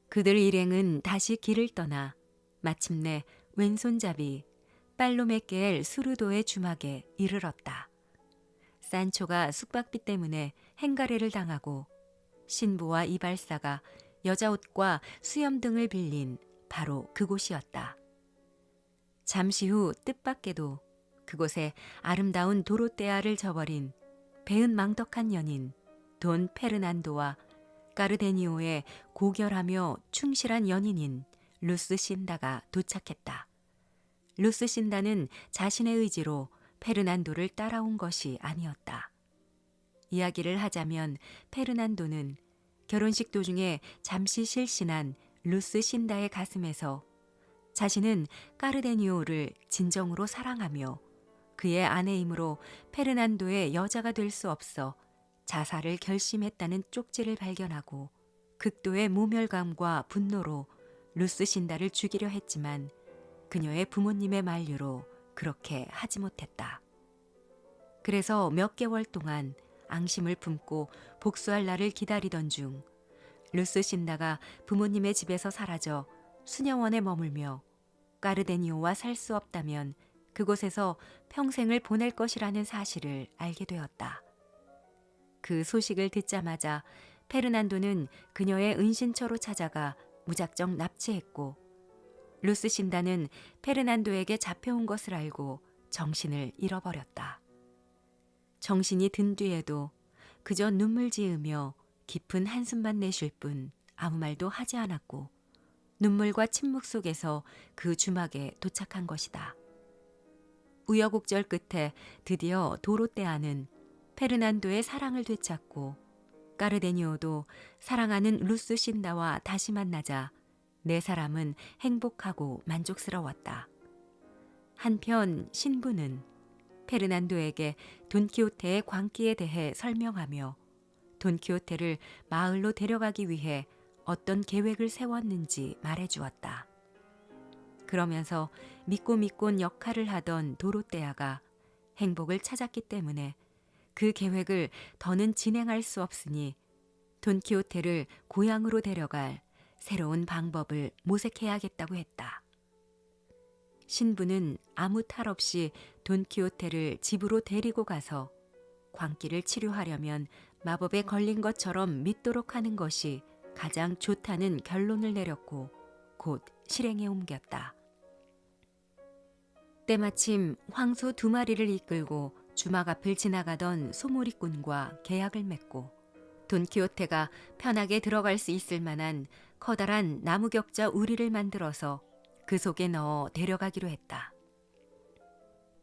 그들 일행은 다시 길을 떠나 마침내 왼손잡이 팔로메ቄ엘 수르도의 주막에 이르렀다. 산초가 숙박비 때문에 행가래를 당하고 신부와 이발사가 여자 옷과 수염 등을 빌린 바로 그곳이었다. 잠시 후 뜻밖에도 그곳에 아름다운 도로떼아를 저버린 배은망덕한 연인 돈 페르난도와 까르데니오의 고결하며 충실한 연인인 루스신다가 도착했다. 루스신다는 자신의 의지로 페르난도를 따라온 것이 아니었다. 이야기를 하자면 페르난도는 결혼식 도중에 잠시 실신한 루스신다의 가슴에서 자신은 까르데니오를 진정으로 사랑하며 그의 아내이므로 페르난도의 여자가 될 수 없어 자살을 결심했다는 쪽지를 발견하고 극도의 모멸감과 분노로 루스신다를 죽이려 했지만 그녀의 부모님의 만류로 그렇게 하지 못했다. 그래서 몇 개월 동안 앙심을 품고 복수할 날을 기다리던 중 루스신다가 부모님의 집에서 사라져 수녀원에 머물며 까르데니오와 살 수 없다면 그곳에서 평생을 보낼 것이라는 사실을 알게 되었다. 그 소식을 듣자마자 페르난도는 그녀의 은신처로 찾아가 무작정 납치했고 루스신다는 페르난도에게 잡혀온 것을 알고 정신을 잃어버렸다. 정신이 든 뒤에도 그저 눈물 지으며 깊은 한숨만 내쉴 뿐 아무 말도 하지 않았고 눈물과 침묵 속에서 그 주막에 도착한 것이다. 우여곡절 끝에 드디어 도로떼아는 페르난도의 사랑을 되찾고 까르데니오도 사랑하는 루스신다와 다시 만나자 네 사람은 행복하고 만족스러웠다. 한편 신부는 페르난도에게 돈키호테의 광기에 대해 설명하며 돈키호테를 마을로 데려가기 위해 어떤 계획을 세웠는지 말해주었다. 그러면서 믿고 역할을 하던 도로떼아가 행복을 찾았기 때문에 그 계획을 더는 진행할 수 없으니 돈키호테를 고향으로 데려갈 새로운 방법을 모색해야겠다고 했다. 신부는 아무 탈 없이 돈키호테를 집으로 데리고 가서 광기를 치료하려면 마법에 걸린 것처럼 믿도록 하는 것이 가장 좋다는 결론을 내렸고 곧 실행에 옮겼다. 때마침 황소 2마리를 이끌고 주막 앞을 지나가던 소몰이꾼과 계약을 맺고 돈키호테가 편하게 들어갈 수 있을 만한 커다란 나무 격자 우리를 만들어서 그 속에 넣어 데려가기로 했다.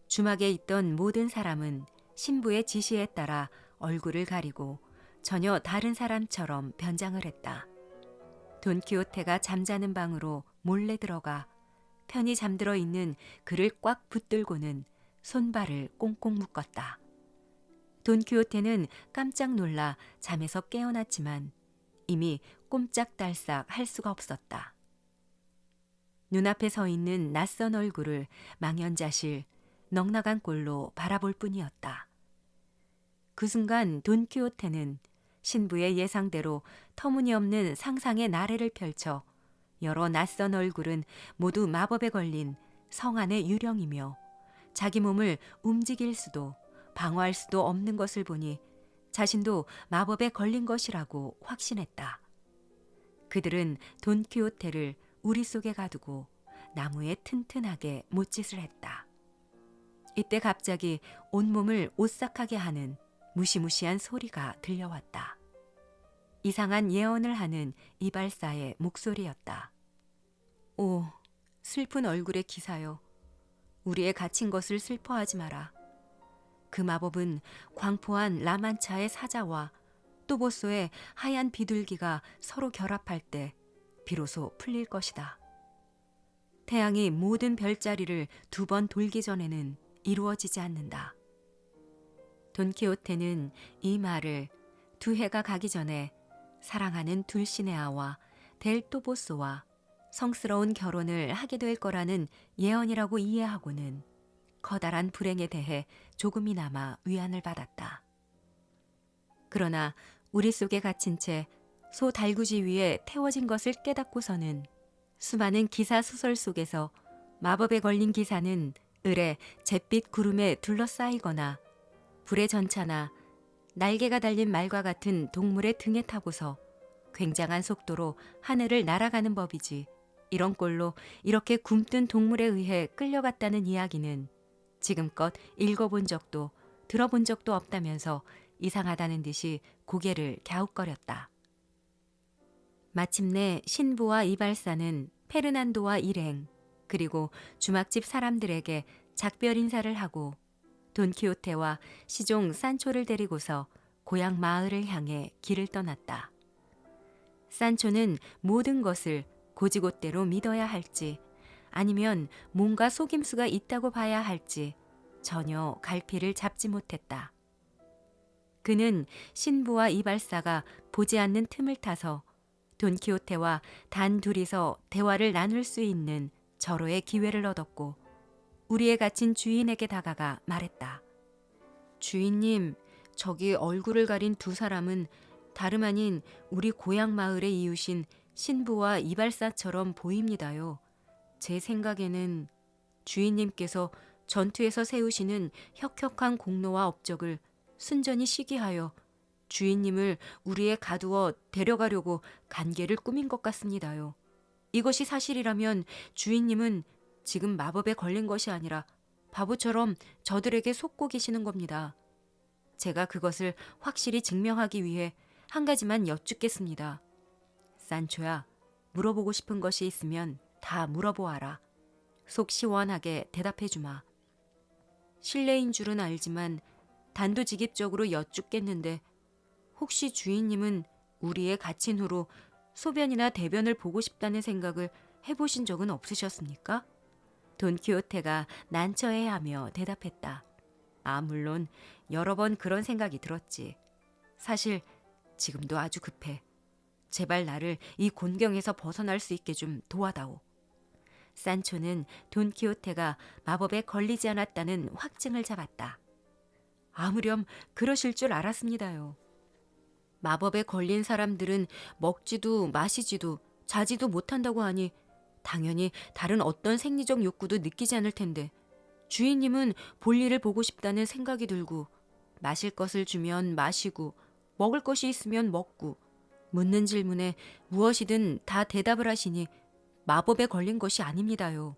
주막에 있던 모든 사람은 신부의 지시에 따라 얼굴을 가리고 전혀 다른 사람처럼 변장을 했다. 돈키호테가 잠자는 방으로 몰래 들어가 편히 잠들어 있는 그를 꽉 붙들고는 손발을 꽁꽁 묶었다. 돈키호테는 깜짝 놀라 잠에서 깨어났지만 이미 꼼짝달싹 할 수가 없었다. 눈앞에 서 있는 낯선 얼굴을 망연자실 넉나간 꼴로 바라볼 뿐이었다. 그 순간 돈키호테는 신부의 예상대로 터무니없는 상상의 나래를 펼쳐 여러 낯선 얼굴은 모두 마법에 걸린 성안의 유령이며 자기 몸을 움직일 수도 방어할 수도 없는 것을 보니 자신도 마법에 걸린 것이라고 확신했다. 그들은 돈키호테를 우리 속에 가두고 나무에 튼튼하게 못짓을 했다. 이때 갑자기 온몸을 오싹하게 하는 무시무시한 소리가 들려왔다. 이상한 예언을 하는 이발사의 목소리였다. 오, 슬픈 얼굴의 기사여. 우리의 갇힌 것을 슬퍼하지 마라. 그 마법은 광포한 라만차의 사자와 또보소의 하얀 비둘기가 서로 결합할 때 비로소 풀릴 것이다. 태양이 모든 별자리를 2번 돌기 전에는 이루어지지 않는다. 돈키호테는 이 말을 2해가 가기 전에 사랑하는 둘시네아와 델 또보소와 성스러운 결혼을 하게 될 거라는 예언이라고 이해하고는 커다란 불행에 대해 조금이나마 위안을 받았다. 그러나 우리 속에 갇힌 채 소 달구지 위에 태워진 것을 깨닫고서는 수많은 기사 소설 속에서 마법에 걸린 기사는 을의 잿빛 구름에 둘러싸이거나 불의 전차나 날개가 달린 말과 같은 동물의 등에 타고서 굉장한 속도로 하늘을 날아가는 법이지, 이런 꼴로 이렇게 굼뜬 동물에 의해 끌려갔다는 이야기는 지금껏 읽어본 적도 들어본 적도 없다면서 이상하다는 듯이 고개를 갸웃거렸다. 마침내 신부와 이발사는 페르난도와 일행 그리고 주막집 사람들에게 작별 인사를 하고 돈키호테와 시종 산초를 데리고서 고향 마을을 향해 길을 떠났다. 산초는 모든 것을 고지곳대로 믿어야 할지 아니면 뭔가 속임수가 있다고 봐야 할지 전혀 갈피를 잡지 못했다. 그는 신부와 이발사가 보지 않는 틈을 타서 돈키호테와 단 둘이서 대화를 나눌 수 있는 절호의 기회를 얻었고 우리에 갇힌 주인에게 다가가 말했다. 주인님, 저기 얼굴을 가린 2 사람은 다름 아닌 우리 고향 마을의 이웃인 신부와 이발사처럼 보입니다요. 제 생각에는 주인님께서 전투에서 세우시는 혁혁한 공로와 업적을 순전히 시기하여 주인님을 우리에 가두어 데려가려고 간계를 꾸민 것 같습니다요. 이것이 사실이라면 주인님은 지금 마법에 걸린 것이 아니라 바보처럼 저들에게 속고 계시는 겁니다. 제가 그것을 확실히 증명하기 위해 한 가지만 여쭙겠습니다. 산초야, 물어보고 싶은 것이 있으면 다 물어보아라. 속 시원하게 대답해 주마. 실례인 줄은 알지만 단도직입적으로 여쭙겠는데 혹시 주인님은 우리의 갇힌 후로 소변이나 대변을 보고 싶다는 생각을 해보신 적은 없으셨습니까? 돈키호테가 난처해하며 대답했다. 아, 물론 여러 번 그런 생각이 들었지. 사실 지금도 아주 급해. 제발 나를 이 곤경에서 벗어날 수 있게 좀 도와다오. 산초는 돈키호테가 마법에 걸리지 않았다는 확증을 잡았다. 아무렴 그러실 줄 알았습니다요. 마법에 걸린 사람들은 먹지도 마시지도 자지도 못한다고 하니 당연히 다른 어떤 생리적 욕구도 느끼지 않을 텐데 주인님은 볼일을 보고 싶다는 생각이 들고 마실 것을 주면 마시고 먹을 것이 있으면 먹고 묻는 질문에 무엇이든 다 대답을 하시니 마법에 걸린 것이 아닙니다요.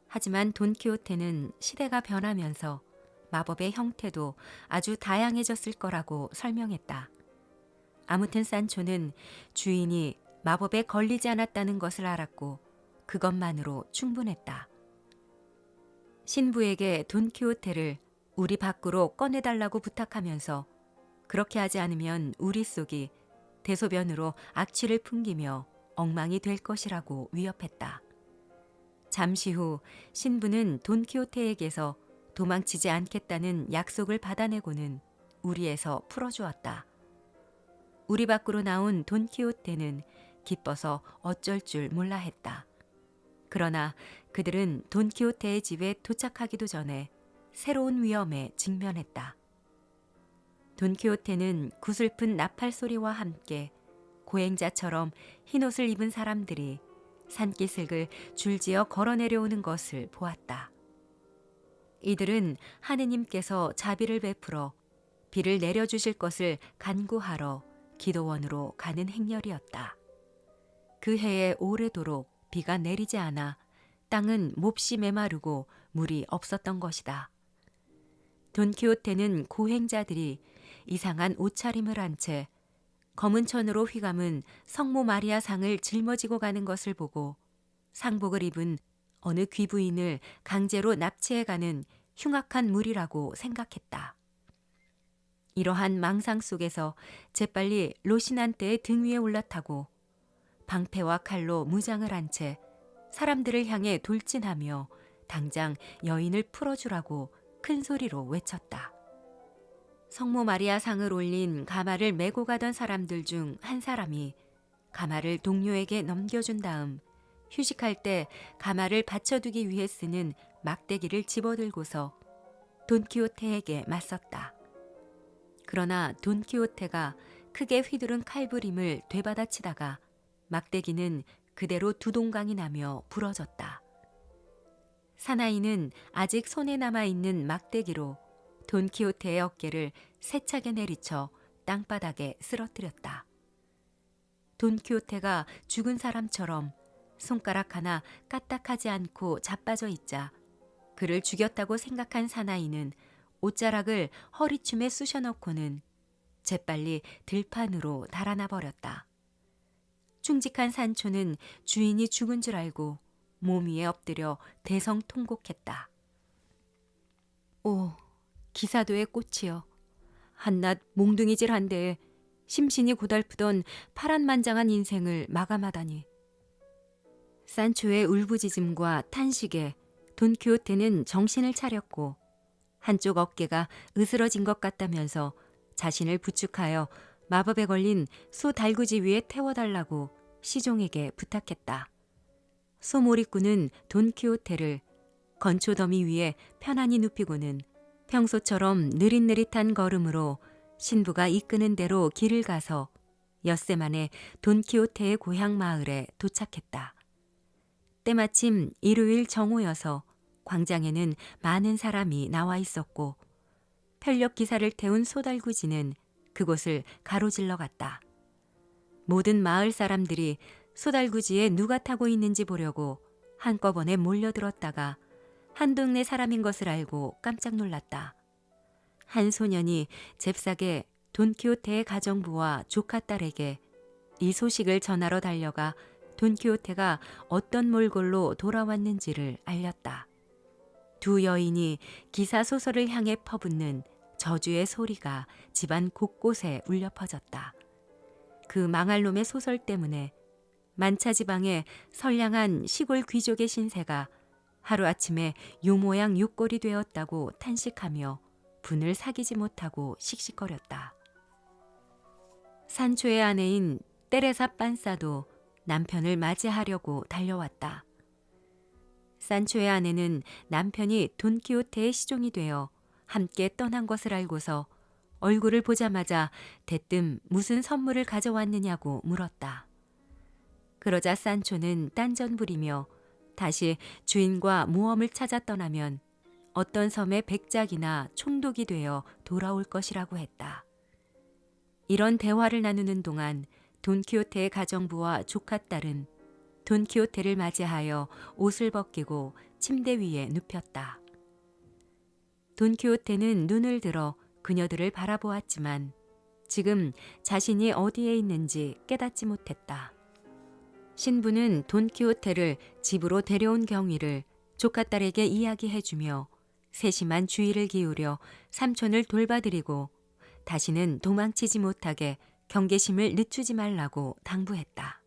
하지만 돈키호테는 시대가 변하면서 마법의 형태도 아주 다양해졌을 거라고 설명했다. 아무튼 산초는 주인이 마법에 걸리지 않았다는 것을 알았고 그것만으로 충분했다. 신부에게 돈키호테를 우리 밖으로 꺼내달라고 부탁하면서 그렇게 하지 않으면 우리 속이 대소변으로 악취를 풍기며 엉망이 될 것이라고 위협했다. 잠시 후 신부는 돈키호테에게서 도망치지 않겠다는 약속을 받아내고는 우리에서 풀어주었다. 우리 밖으로 나온 돈키호테는 기뻐서 어쩔 줄 몰라 했다. 그러나 그들은 돈키호테의 집에 도착하기도 전에 새로운 위험에 직면했다. 돈키호테는 구슬픈 나팔 소리와 함께 고행자처럼 흰옷을 입은 사람들이 산기슭을 줄지어 걸어 내려오는 것을 보았다. 이들은 하느님께서 자비를 베풀어 비를 내려주실 것을 간구하러 기도원으로 가는 행렬이었다. 그 해에 오래도록 비가 내리지 않아 땅은 몹시 메마르고 물이 없었던 것이다. 돈키호테는 고행자들이 이상한 옷차림을 한 채 검은 천으로 휘감은 성모 마리아 상을 짊어지고 가는 것을 보고 상복을 입은 어느 귀부인을 강제로 납치해가는 흉악한 무리라고 생각했다. 이러한 망상 속에서 재빨리 로시난테의 등 위에 올라타고 방패와 칼로 무장을 한 채 사람들을 향해 돌진하며 당장 여인을 풀어주라고 큰 소리로 외쳤다. 성모 마리아 상을 올린 가마를 메고 가던 사람들 중 한 사람이 가마를 동료에게 넘겨준 다음 휴식할 때 가마를 받쳐두기 위해 쓰는 막대기를 집어들고서 돈키호테에게 맞섰다. 그러나 돈키호테가 크게 휘두른 칼부림을 되받아치다가 막대기는 그대로 두동강이 나며 부러졌다. 사나이는 아직 손에 남아있는 막대기로 돈키호테의 어깨를 세차게 내리쳐 땅바닥에 쓰러뜨렸다. 돈키호테가 죽은 사람처럼 손가락 하나 까딱하지 않고 자빠져 있자 그를 죽였다고 생각한 사나이는 옷자락을 허리춤에 쑤셔넣고는 재빨리 들판으로 달아나 버렸다. 충직한 산초는 주인이 죽은 줄 알고 몸 위에 엎드려 대성통곡했다. 오, 기사도의 꽃이여. 한낱 몽둥이질한데 심신이 고달프던 파란만장한 인생을 마감하다니. 산초의 울부짖음과 탄식에 돈키호테는 정신을 차렸고 한쪽 어깨가 으스러진 것 같다면서 자신을 부축하여 마법에 걸린 소 달구지 위에 태워달라고 시종에게 부탁했다. 소 몰입꾼은 돈키호테를 건초 더미 위에 편안히 눕히고는 평소처럼 느릿느릿한 걸음으로 신부가 이끄는 대로 길을 가서 엿새 만에 돈키호테의 고향 마을에 도착했다. 때마침 일요일 정오여서 광장에는 많은 사람이 나와 있었고 편력 기사를 태운 소달구지는 그곳을 가로질러 갔다. 모든 마을 사람들이 소달구지에 누가 타고 있는지 보려고 한꺼번에 몰려들었다가 한 동네 사람인 것을 알고 깜짝 놀랐다. 한 소년이 잽싸게 돈키호테의 가정부와 조카딸에게 이 소식을 전하러 달려가 돈키호테가 어떤 몰골로 돌아왔는지를 알렸다. 두 여인이 기사 소설을 향해 퍼붓는 저주의 소리가 집안 곳곳에 울려 퍼졌다. 그 망할 놈의 소설 때문에 만차 지방의 선량한 시골 귀족의 신세가 하루아침에 요 모양 요 꼴이 되었다고 탄식하며 분을 사기지 못하고 씩씩거렸다. 산초의 아내인 테레사 빤사도 남편을 맞이하려고 달려왔다. 산초의 아내는 남편이 돈키호테의 시종이 되어 함께 떠난 것을 알고서 얼굴을 보자마자 대뜸 무슨 선물을 가져왔느냐고 물었다. 그러자 산초는 딴전 부리며 다시 주인과 모험을 찾아 떠나면 어떤 섬의 백작이나 총독이 되어 돌아올 것이라고 했다. 이런 대화를 나누는 동안 돈키호테의 가정부와 조카딸은 돈키호테를 맞이하여 옷을 벗기고 침대 위에 눕혔다. 돈키호테는 눈을 들어 그녀들을 바라보았지만 지금 자신이 어디에 있는지 깨닫지 못했다. 신부는 돈키호테를 집으로 데려온 경위를 조카딸에게 이야기해주며 세심한 주의를 기울여 삼촌을 돌봐드리고 다시는 도망치지 못하게 경계심을 늦추지 말라고 당부했다.